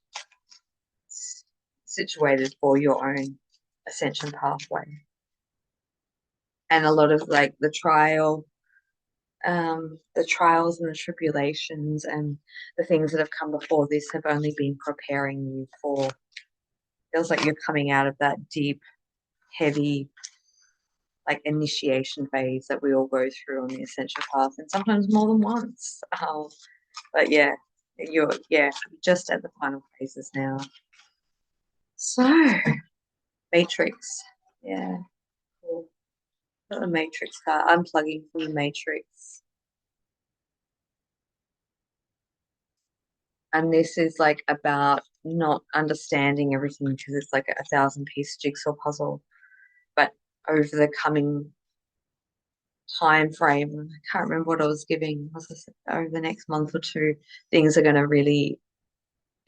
S1: situated for your own ascension pathway. And a lot of like the trials and the tribulations and the things that have come before this have only been preparing you for, feels like you're coming out of that deep, heavy, like initiation phase that we all go through on the ascension path, and sometimes more than once. But yeah, you're just at the final phases now. So, Matrix, yeah, cool. Got the Matrix card. Unplugging from the Matrix, and this is like about not understanding everything because it's like a thousand-piece jigsaw puzzle. But over the coming time frame, I can't remember what I was giving. Was this over the next month or two? Things are going to really,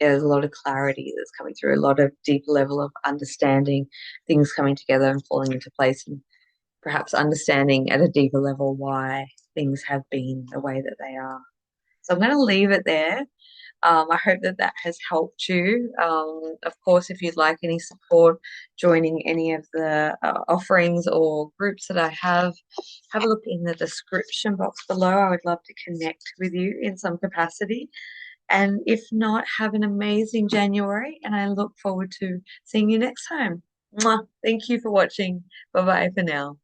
S1: yeah, there's a lot of clarity that's coming through, a lot of deep level of understanding, things coming together and falling into place, and perhaps understanding at a deeper level why things have been the way that they are. So I'm going to leave it there. I hope that that has helped you. Of course, if you'd like any support joining any of the offerings or groups that I have a look in the description box below. I would love to connect with you in some capacity. And if not, have an amazing January, and I look forward to seeing you next time. Mwah. Thank you for watching. Bye bye for now.